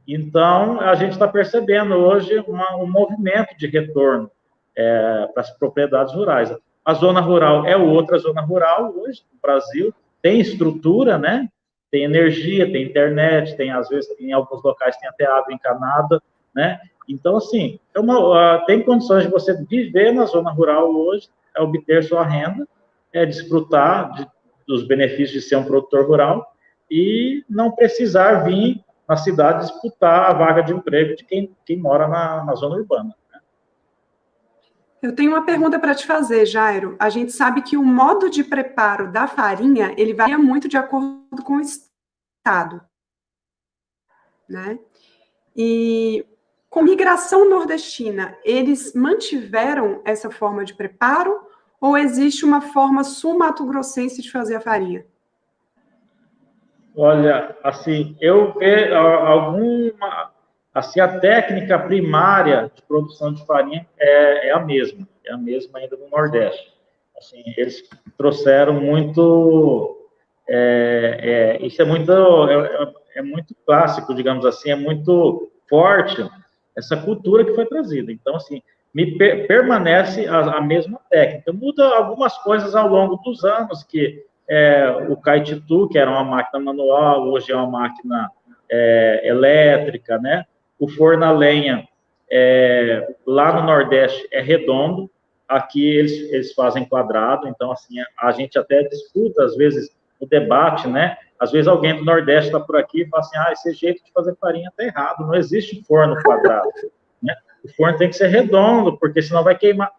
Então, a gente está percebendo hoje um movimento de retorno para as propriedades rurais. A zona rural é outra zona rural hoje no Brasil, tem estrutura, né? Tem energia, tem internet, tem, às vezes, em alguns locais tem até água encanada, né? Então, assim, tem condições de você viver na zona rural hoje, obter sua renda, desfrutar dos benefícios de ser um produtor rural e não precisar vir na cidade disputar a vaga de emprego de quem mora na zona urbana. Eu tenho uma pergunta para te fazer, Jairo. A gente sabe que o modo de preparo da farinha, ele varia muito de acordo com o estado, né? E com migração nordestina, eles mantiveram essa forma de preparo ou existe uma forma sul-mato-grossense de fazer a farinha? Olha, assim, eu vejo assim, a técnica primária de produção de farinha é a mesma ainda no Nordeste. Assim, eles trouxeram muito, isso é muito clássico, digamos assim, é muito forte essa cultura que foi trazida. Então, assim, permanece a mesma técnica. Muda algumas coisas ao longo dos anos, que o Caititu, que era uma máquina manual, hoje é uma máquina elétrica, né? O forno a lenha, lá no Nordeste, é redondo, aqui eles fazem quadrado, então, assim, a gente até disputa, às vezes, o debate, né? Às vezes alguém do Nordeste está por aqui e fala assim, esse jeito de fazer farinha está errado, não existe forno quadrado, né? O forno tem que ser redondo, porque senão vai queimar.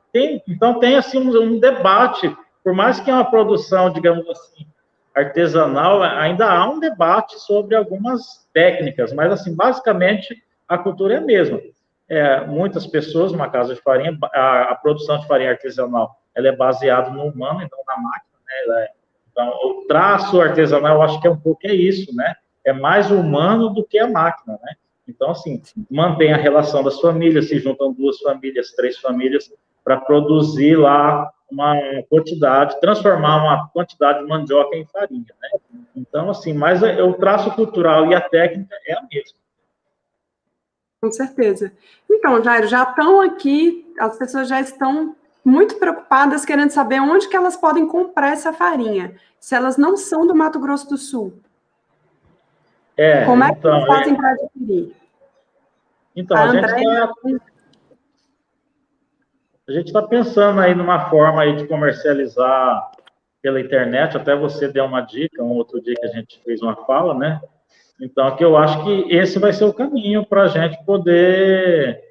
Então, tem, assim, um debate, por mais que é uma produção, digamos assim, artesanal, ainda há um debate sobre algumas técnicas, mas, assim, basicamente, a cultura é a mesma. Muitas pessoas, numa casa de farinha, a produção de farinha artesanal, ela é baseada no humano e não na máquina, né? Então, o traço artesanal, eu acho que é um pouco isso, né? É mais humano do que a máquina, né? Então, assim, mantém a relação das famílias, se juntam 2 famílias, 3 famílias, para produzir lá uma quantidade, transformar uma quantidade de mandioca em farinha, né? Então, assim, mas o traço cultural e a técnica é a mesma. Com certeza. Então, Jairo, já estão aqui, as pessoas já estão muito preocupadas, querendo saber onde que elas podem comprar essa farinha, se elas não são do Mato Grosso do Sul. Como é que eles fazem para adquirir? Então, a gente está pensando aí numa forma aí de comercializar pela internet, até você deu uma dica, um outro dia que a gente fez uma fala, né? Então, aqui eu acho que esse vai ser o caminho para a gente poder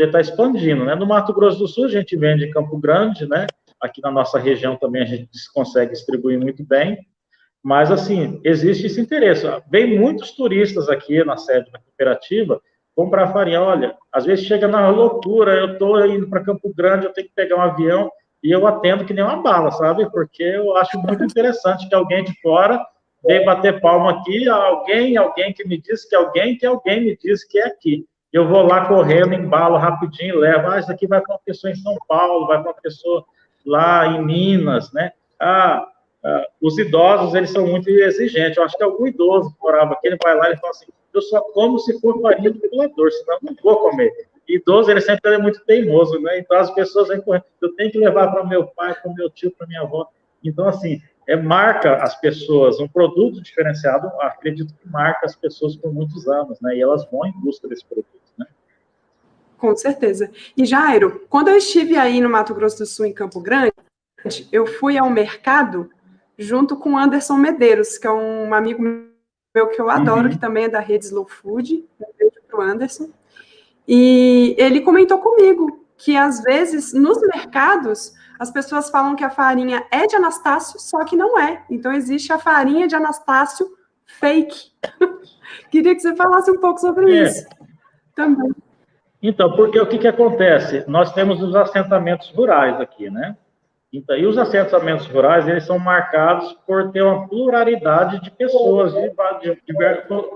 estar expandindo, né? No Mato Grosso do Sul, a gente vende em Campo Grande, né? Aqui na nossa região também a gente consegue distribuir muito bem, mas, assim, existe esse interesse. Vem muitos turistas aqui na sede da cooperativa comprar farinha. Olha, às vezes chega na loucura, eu estou indo para Campo Grande, eu tenho que pegar um avião e eu atendo que nem uma bala, sabe? Porque eu acho muito interessante que alguém de fora veio bater palma aqui, alguém que me disse que alguém me disse que é aqui. Eu vou lá correndo, embalo rapidinho, levo. Isso aqui vai para uma pessoa em São Paulo, vai para uma pessoa lá em Minas, né? Os idosos, eles são muito exigentes. Eu acho que algum idoso que morava aqui, ele vai lá e fala assim, eu só como se for farinha do pulador, senão não vou comer. Idoso, ele sempre é muito teimoso, né? Então, as pessoas vêm correndo. Eu tenho que levar para meu pai, para o meu tio, para minha avó. Então, assim, marca as pessoas, um produto diferenciado, acredito que marca as pessoas por muitos anos, né? E elas vão em busca desse produto, né? Com certeza. E, Jairo, quando eu estive aí no Mato Grosso do Sul, em Campo Grande, eu fui ao mercado junto com o Anderson Medeiros, que é um amigo meu que eu adoro, que também é da rede Slow Food. Um beijo para o Anderson. E ele comentou comigo que, às vezes, nos mercados, as pessoas falam que a farinha é de Anastácio, só que não é. Então, existe a farinha de Anastácio fake. Queria que você falasse um pouco sobre isso também. Então, porque o que acontece? Nós temos os assentamentos rurais aqui, né? Então, e os assentamentos rurais, eles são marcados por ter uma pluralidade de pessoas.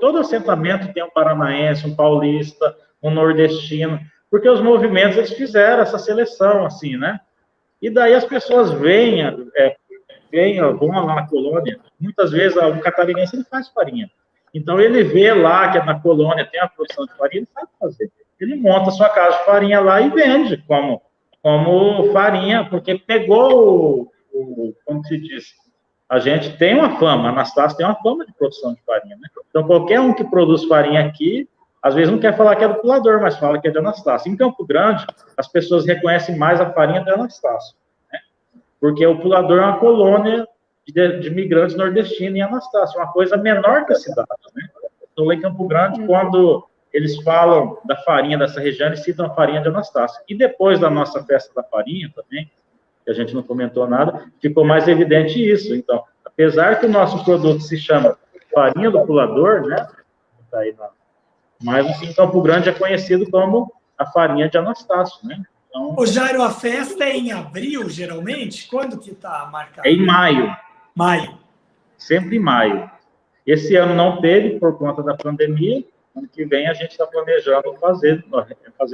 Todo assentamento tem um paranaense, um paulista, um nordestino, porque os movimentos, eles fizeram essa seleção, assim, né? E daí as pessoas vão lá na colônia, muitas vezes um catarinense, ele faz farinha. Então, ele vê lá que na colônia tem a produção de farinha, ele sabe fazer. Ele monta sua casa de farinha lá e vende como farinha, porque pegou como se diz, a gente tem uma fama, a Anastácio tem uma fama de produção de farinha, né? Então, qualquer um que produz farinha aqui, às vezes não quer falar que é do pulador, mas fala que é de Anastácio. Em Campo Grande, as pessoas reconhecem mais a farinha de Anastácio, né? Porque o pulador é uma colônia de imigrantes nordestinos em Anastácio, uma coisa menor que a cidade, né? Então, lá em Campo Grande, quando eles falam da farinha dessa região, eles citam a farinha de Anastácio. E depois da nossa festa da farinha também, que a gente não comentou nada, ficou mais evidente isso. Então, apesar que o nosso produto se chama farinha do pulador, né? Tá aí, mas assim, em Campo Grande é conhecido como a farinha de Anastácio, né? Então, Ô, Jairo, a festa é em abril, geralmente? Quando que está marcado? É em maio. Maio. Sempre em maio. Esse ano não teve, por conta da pandemia. Ano que vem a gente está planejando fazer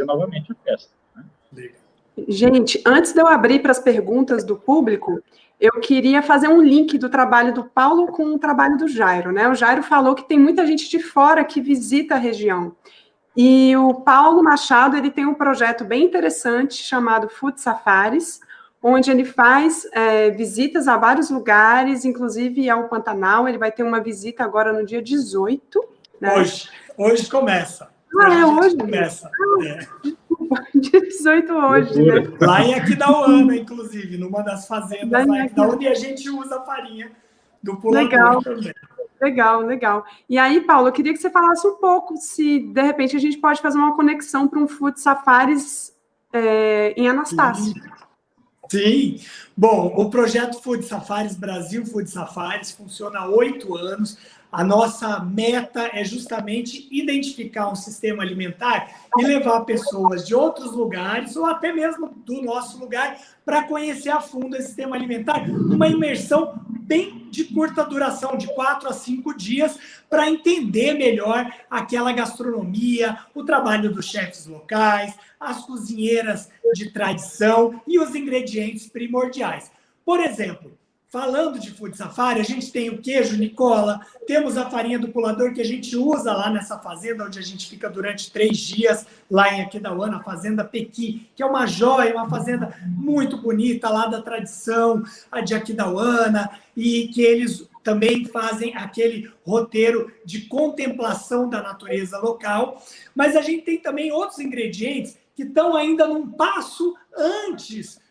novamente a festa, né? Gente, antes de eu abrir para as perguntas do público, eu queria fazer um link do trabalho do Paulo com o trabalho do Jairo, né? O Jairo falou que tem muita gente de fora que visita a região. E o Paulo Machado, ele tem um projeto bem interessante chamado Food Safaris, onde ele faz visitas a vários lugares, inclusive ao Pantanal. Ele vai ter uma visita agora no dia 18, né? Hoje começa. Hoje? Começa. Dia 18 hoje, né? Lá em Aquidauana, inclusive, numa das fazendas lá em Aquidauana, e a gente usa a farinha do pulador também. Legal. E aí, Paulo, eu queria que você falasse um pouco se, de repente, a gente pode fazer uma conexão para um Food Safaris em Anastácio. Sim. Bom, o projeto Food Safaris Brasil Food Safaris funciona há 8 anos. A nossa meta é justamente identificar um sistema alimentar e levar pessoas de outros lugares, ou até mesmo do nosso lugar, para conhecer a fundo esse sistema alimentar, numa imersão bem de curta duração, de 4 a 5 dias, para entender melhor aquela gastronomia, o trabalho dos chefes locais, as cozinheiras de tradição e os ingredientes primordiais. Por exemplo, falando de Food Safari, a gente tem o queijo Nicola, temos a farinha do pulador que a gente usa lá nessa fazenda, onde a gente fica durante 3 dias, lá em Aquidauana, a Fazenda Pequi, que é uma joia, uma fazenda muito bonita, lá da tradição de Aquidauana, e que eles também fazem aquele roteiro de contemplação da natureza local. Mas a gente tem também outros ingredientes que estão ainda num passo antes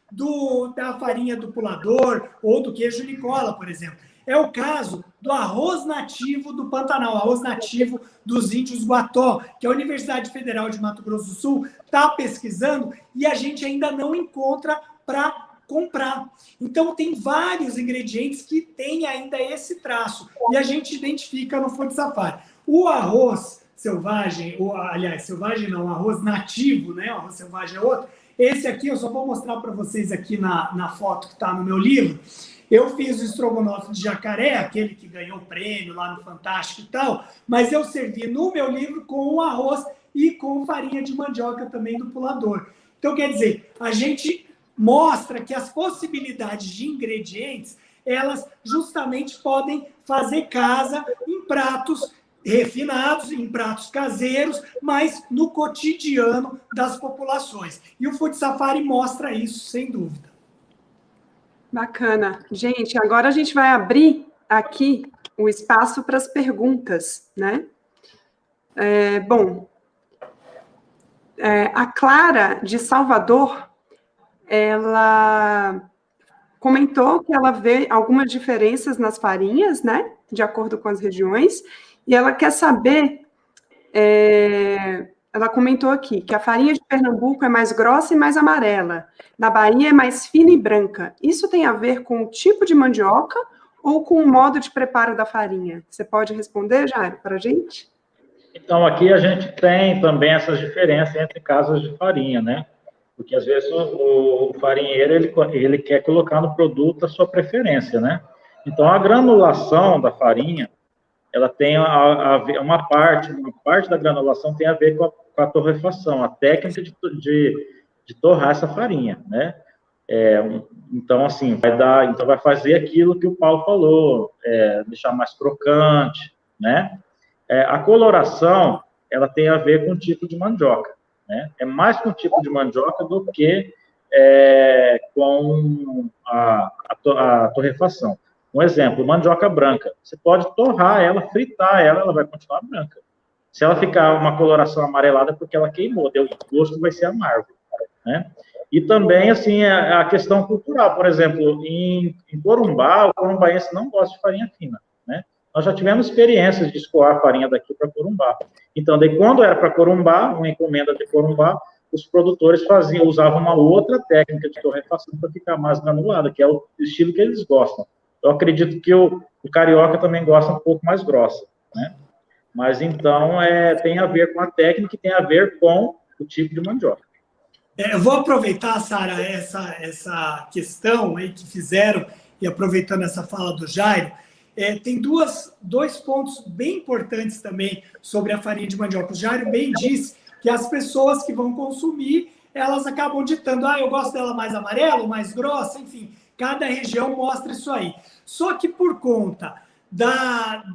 da farinha do pulador ou do queijo Nicola, por exemplo. É o caso do arroz nativo do Pantanal, arroz nativo dos índios Guató, que a Universidade Federal de Mato Grosso do Sul está pesquisando e a gente ainda não encontra para comprar. Então, tem vários ingredientes que têm ainda esse traço e a gente identifica no Food Safari. O arroz selvagem, ou, aliás, selvagem não, arroz nativo, né? O arroz selvagem é outro. Esse aqui eu só vou mostrar para vocês aqui na foto que está no meu livro. Eu fiz o estrogonofe de jacaré, aquele que ganhou prêmio lá no Fantástico e tal, mas eu servi no meu livro com o arroz e com farinha de mandioca também do Pulador. Então, quer dizer, a gente mostra que as possibilidades de ingredientes, elas justamente podem fazer casa em pratos refinados, em pratos caseiros, mas no cotidiano das populações. E o Food Safari mostra isso, sem dúvida. Bacana. Gente, agora a gente vai abrir aqui o espaço para as perguntas, né? A Clara, de Salvador, ela comentou que ela vê algumas diferenças nas farinhas, né? De acordo com as regiões, e ela quer saber, ela comentou aqui, que a farinha de Pernambuco é mais grossa e mais amarela, na Bahia é mais fina e branca. Isso tem a ver com o tipo de mandioca ou com o modo de preparo da farinha? Você pode responder, Jairo, para a gente? Então, aqui a gente tem também essas diferenças entre casas de farinha, né? Porque, às vezes, o farinheiro, ele quer colocar no produto a sua preferência, né? Então, a granulação da farinha, ela tem uma parte da granulação tem a ver com a torrefação, a técnica de torrar essa farinha, né? Então, assim, vai fazer aquilo que o Paulo falou, deixar mais crocante, né? A coloração, ela tem a ver com o tipo de mandioca, né? É mais com o tipo de mandioca do que com a torrefação. Um exemplo, mandioca branca. Você pode torrar ela, fritar ela, ela vai continuar branca. Se ela ficar uma coloração amarelada, é porque ela queimou, o gosto vai ser amargo, né? E também, assim, a questão cultural. Por exemplo, em Corumbá, o corumbaense não gosta de farinha fina, né? Nós já tivemos experiências de escoar a farinha daqui para Corumbá. Então, daí, quando era para Corumbá, uma encomenda de Corumbá, os produtores usavam uma outra técnica de torrefação para ficar mais granulada, que é o estilo que eles gostam. Eu acredito que o carioca também gosta um pouco mais grossa, né? Mas, então, tem a ver com a técnica e tem a ver com o tipo de mandioca. Eu vou aproveitar, Sara, essa questão aí que fizeram, e aproveitando essa fala do Jairo, tem dois pontos bem importantes também sobre a farinha de mandioca. O Jairo bem disse que as pessoas que vão consumir, elas acabam ditando, eu gosto dela mais amarela, mais grossa, enfim, cada região mostra isso aí. Só que por conta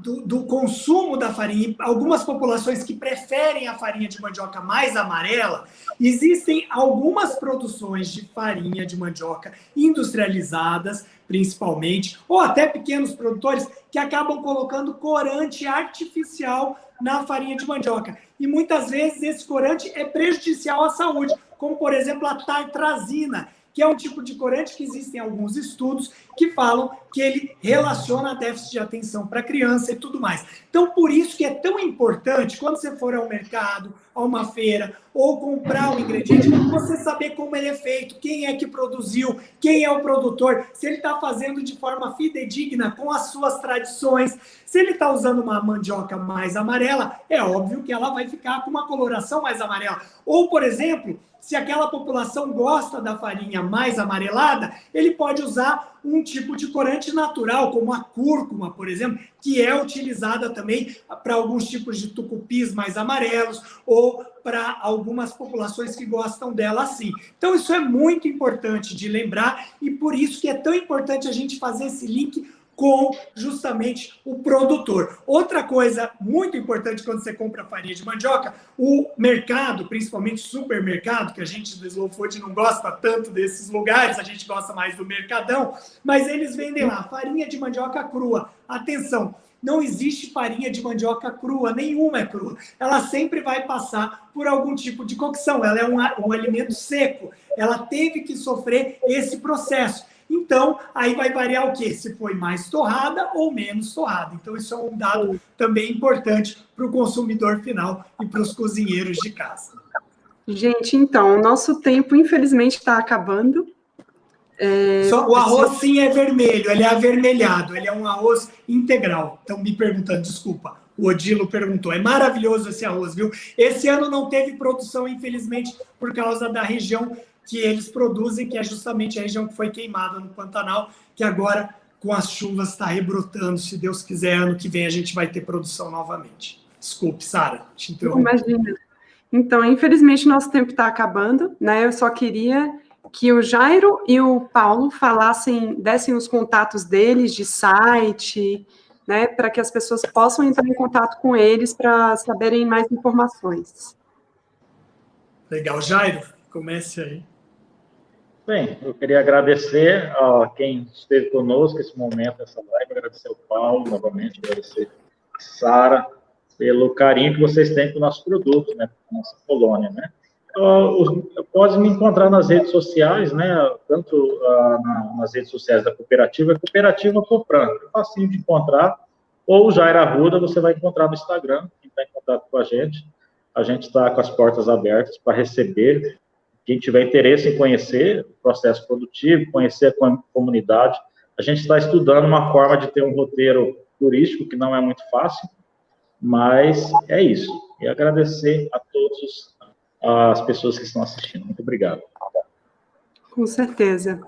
do consumo da farinha, algumas populações que preferem a farinha de mandioca mais amarela, existem algumas produções de farinha de mandioca industrializadas, principalmente, ou até pequenos produtores que acabam colocando corante artificial na farinha de mandioca. E muitas vezes esse corante é prejudicial à saúde, como por exemplo a tartrazina, que é um tipo de corante que existem alguns estudos que falam que ele relaciona a déficit de atenção para a criança e tudo mais. Então, por isso que é tão importante, quando você for ao mercado, a uma feira, ou comprar um ingrediente, você saber como ele é feito, quem é que produziu, quem é o produtor, se ele está fazendo de forma fidedigna com as suas tradições. Se ele está usando uma mandioca mais amarela, é óbvio que ela vai ficar com uma coloração mais amarela. Ou, por exemplo, se aquela população gosta da farinha mais amarelada, ele pode usar um tipo de corante natural, como a cúrcuma, por exemplo, que é utilizada também para alguns tipos de tucupis mais amarelos ou para algumas populações que gostam dela assim. Então, isso é muito importante de lembrar e por isso que é tão importante a gente fazer esse link com justamente o produtor. Outra coisa muito importante quando você compra farinha de mandioca, o mercado, principalmente supermercado, que a gente do Slow Food não gosta tanto desses lugares, a gente gosta mais do mercadão, mas eles vendem lá farinha de mandioca crua. Atenção, não existe farinha de mandioca crua, nenhuma é crua. Ela sempre vai passar por algum tipo de cocção, ela é um alimento seco, ela teve que sofrer esse processo. Então, aí vai variar o quê? Se foi mais torrada ou menos torrada. Então, isso é um dado também importante para o consumidor final e para os cozinheiros de casa. Gente, então, o nosso tempo, infelizmente, está acabando. Só o arroz, sim, é vermelho, ele é avermelhado, ele é um arroz integral. Estão me perguntando, desculpa. O Odilo perguntou. É maravilhoso esse arroz, viu? Esse ano não teve produção, infelizmente, por causa da região que eles produzem, que é justamente a região que foi queimada no Pantanal, que agora, com as chuvas, está rebrotando. Se Deus quiser, ano que vem a gente vai ter produção novamente. Desculpe, Sara, te interrompi. Imagina. Então, infelizmente, nosso tempo está acabando, né? Eu só queria que o Jairo e o Paulo dessem os contatos deles de site, né? Para que as pessoas possam entrar em contato com eles para saberem mais informações. Legal, Jairo, comece aí. Bem, eu queria agradecer a quem esteve conosco nesse momento, nessa live, agradecer ao Paulo novamente, agradecer a Sara, pelo carinho que vocês têm com o nosso produto, né, com a nossa colônia, né. Pode me encontrar nas redes sociais, né, tanto nas redes sociais da cooperativa, Cooperativa Copran, é facinho de encontrar, ou o Jairo Arruda, você vai encontrar no Instagram, quem está em contato com a gente está com as portas abertas para receber quem tiver interesse em conhecer o processo produtivo, conhecer a comunidade. A gente está estudando uma forma de ter um roteiro turístico, que não é muito fácil, mas é isso. E agradecer a todas as pessoas que estão assistindo. Muito obrigado. Com certeza.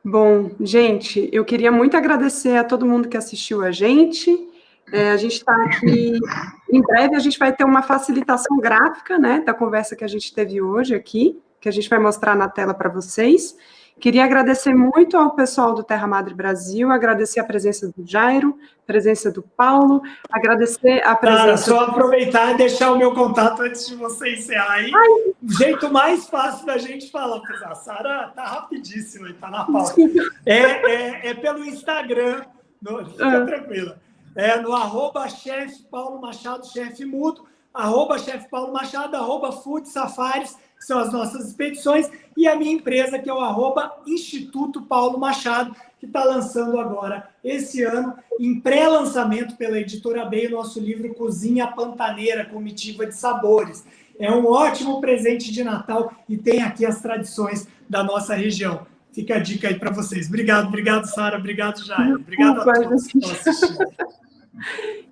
Bom, gente, eu queria muito agradecer a todo mundo que assistiu a gente. A gente está aqui, em breve a gente vai ter uma facilitação gráfica, né, da conversa que a gente teve hoje aqui, que a gente vai mostrar na tela para vocês. Queria agradecer muito ao pessoal do Terra Madre Brasil, agradecer a presença do Jairo, a presença do Paulo, agradecer a presença... Cara, só aproveitar e deixar o meu contato antes de você encerrar aí. O jeito mais fácil da gente falar, porque a Sara tá rapidíssima e tá na pauta. É pelo Instagram, fica tranquila. No @chefe Paulo Machado, chefe mudo, @chefe Paulo Machado, @food safaris, que são as nossas expedições, e a minha empresa, que é o @Instituto Paulo Machado, que está lançando agora, esse ano, em pré-lançamento pela Editora B, o nosso livro Cozinha Pantaneira, Comitiva de Sabores. É um ótimo presente de Natal e tem aqui as tradições da nossa região. Fica a dica aí para vocês. Obrigado, Sara. Obrigado, Jairo. Obrigado a todos que estão assistindo.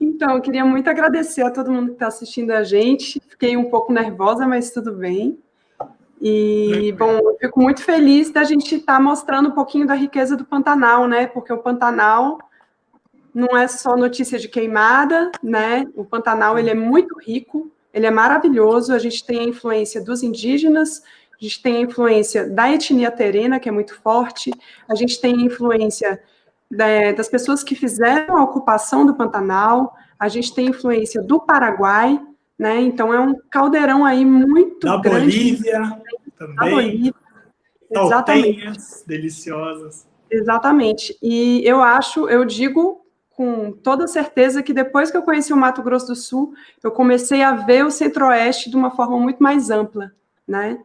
Então, eu queria muito agradecer a todo mundo que está assistindo a gente. Fiquei um pouco nervosa, mas tudo bem. E, bom, eu fico muito feliz da gente estar mostrando um pouquinho da riqueza do Pantanal, né? Porque o Pantanal não é só notícia de queimada, né? O Pantanal, ele é muito rico, ele é maravilhoso. A gente tem a influência dos indígenas, a gente tem a influência da etnia terena, que é muito forte, a gente tem a influência das pessoas que fizeram a ocupação do Pantanal, a gente tem influência do Paraguai, né? Então é um caldeirão aí muito da grande. Bolívia também. Da Bolívia. Exatamente. Deliciosas. Exatamente. E eu digo com toda certeza que depois que eu conheci o Mato Grosso do Sul, eu comecei a ver o Centro-Oeste de uma forma muito mais ampla, né?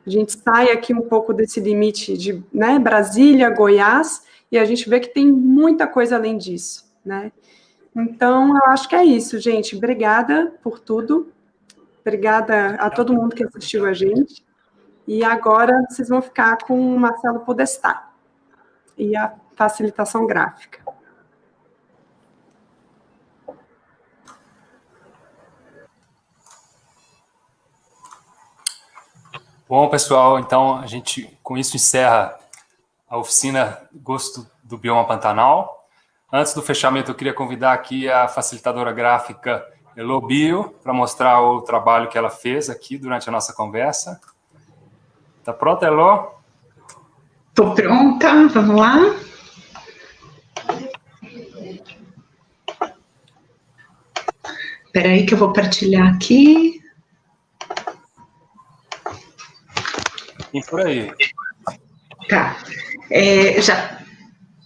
A gente sai aqui um pouco desse limite de, né, Brasília, Goiás, e a gente vê que tem muita coisa além disso, né? Então, eu acho que é isso, gente. Obrigada por tudo. Obrigada a todo mundo que assistiu a gente. E agora vocês vão ficar com o Marcelo Podestá e a facilitação gráfica. Bom, pessoal, então a gente com isso encerra a oficina Gosto do Bioma Pantanal. Antes do fechamento, eu queria convidar aqui a facilitadora gráfica Elo Bio para mostrar o trabalho que ela fez aqui durante a nossa conversa. Tá pronta, Elo? Estou pronta, vamos lá. Espera aí que eu vou partilhar aqui. E por aí. Tá.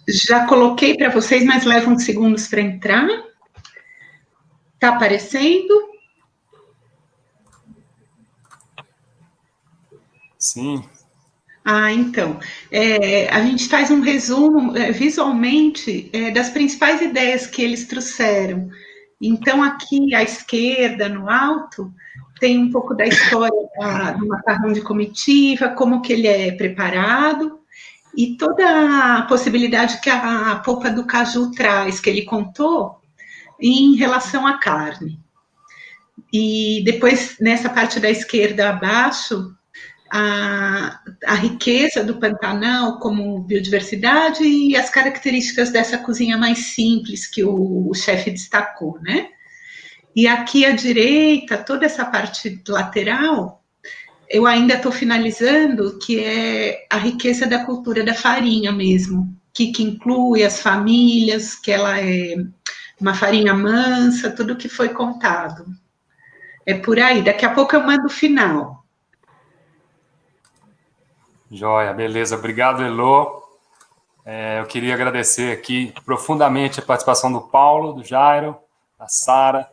Já coloquei para vocês, mas leva uns segundos para entrar. Tá aparecendo? Sim. Então, a gente faz um resumo visualmente das principais ideias que eles trouxeram. Então, aqui à esquerda, no alto, tem um pouco da história do macarrão de comitiva, como que ele é preparado, e toda a possibilidade que a polpa do caju traz, que ele contou, em relação à carne. E depois, nessa parte da esquerda abaixo, a riqueza do Pantanal como biodiversidade e as características dessa cozinha mais simples que o chefe destacou, né? E aqui à direita, toda essa parte lateral, eu ainda estou finalizando, que é a riqueza da cultura da farinha mesmo, que inclui as famílias, que ela é uma farinha mansa, tudo que foi contado. É por aí, daqui a pouco eu mando o final. Joia, beleza. Obrigado, Elô. Eu queria agradecer aqui profundamente a participação do Paulo, do Jairo, da Sara,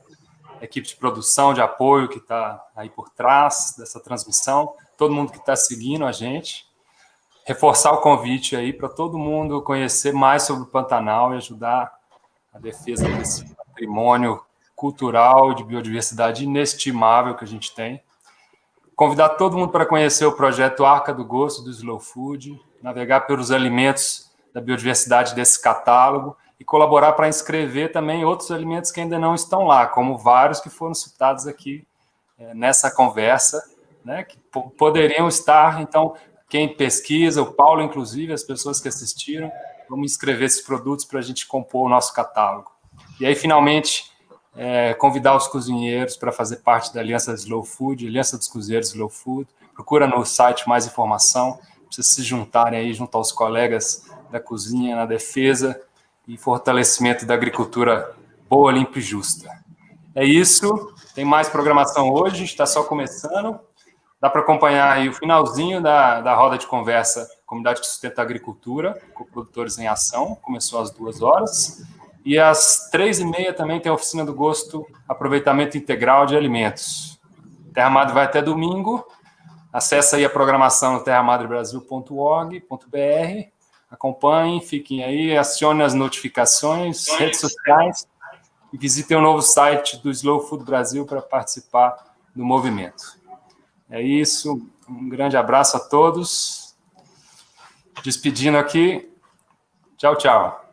a equipe de produção, de apoio que está aí por trás dessa transmissão, todo mundo que está seguindo a gente. Reforçar o convite aí para todo mundo conhecer mais sobre o Pantanal e ajudar a defesa desse patrimônio cultural de biodiversidade inestimável que a gente tem. Convidar todo mundo para conhecer o projeto Arca do Gosto do Slow Food, navegar pelos alimentos da biodiversidade desse catálogo e colaborar para inscrever também outros alimentos que ainda não estão lá, como vários que foram citados aqui nessa conversa, né, que poderiam estar. Então, quem pesquisa, o Paulo, inclusive, as pessoas que assistiram, vamos inscrever esses produtos para a gente compor o nosso catálogo. E aí, finalmente, convidar os cozinheiros para fazer parte da Aliança Slow Food, Aliança dos Cozinheiros Slow Food. Procura no site mais informação, para se juntarem aí junto aos colegas da cozinha na defesa e fortalecimento da agricultura boa, limpa e justa. É isso, tem mais programação hoje, está só começando. Dá para acompanhar aí o finalzinho da roda de conversa Comunidade que Sustenta a Agricultura, com Produtores em Ação, começou às 2h. E às 3h30 também tem a Oficina do Gosto, Aproveitamento Integral de Alimentos. Terra Madre vai até domingo. Acesse aí a programação no terramadrebrasil.org.br. Acompanhem, fiquem aí, acionem as notificações, redes sociais e visitem o novo site do Slow Food Brasil para participar do movimento. É isso, um grande abraço a todos. Despedindo aqui. Tchau, tchau.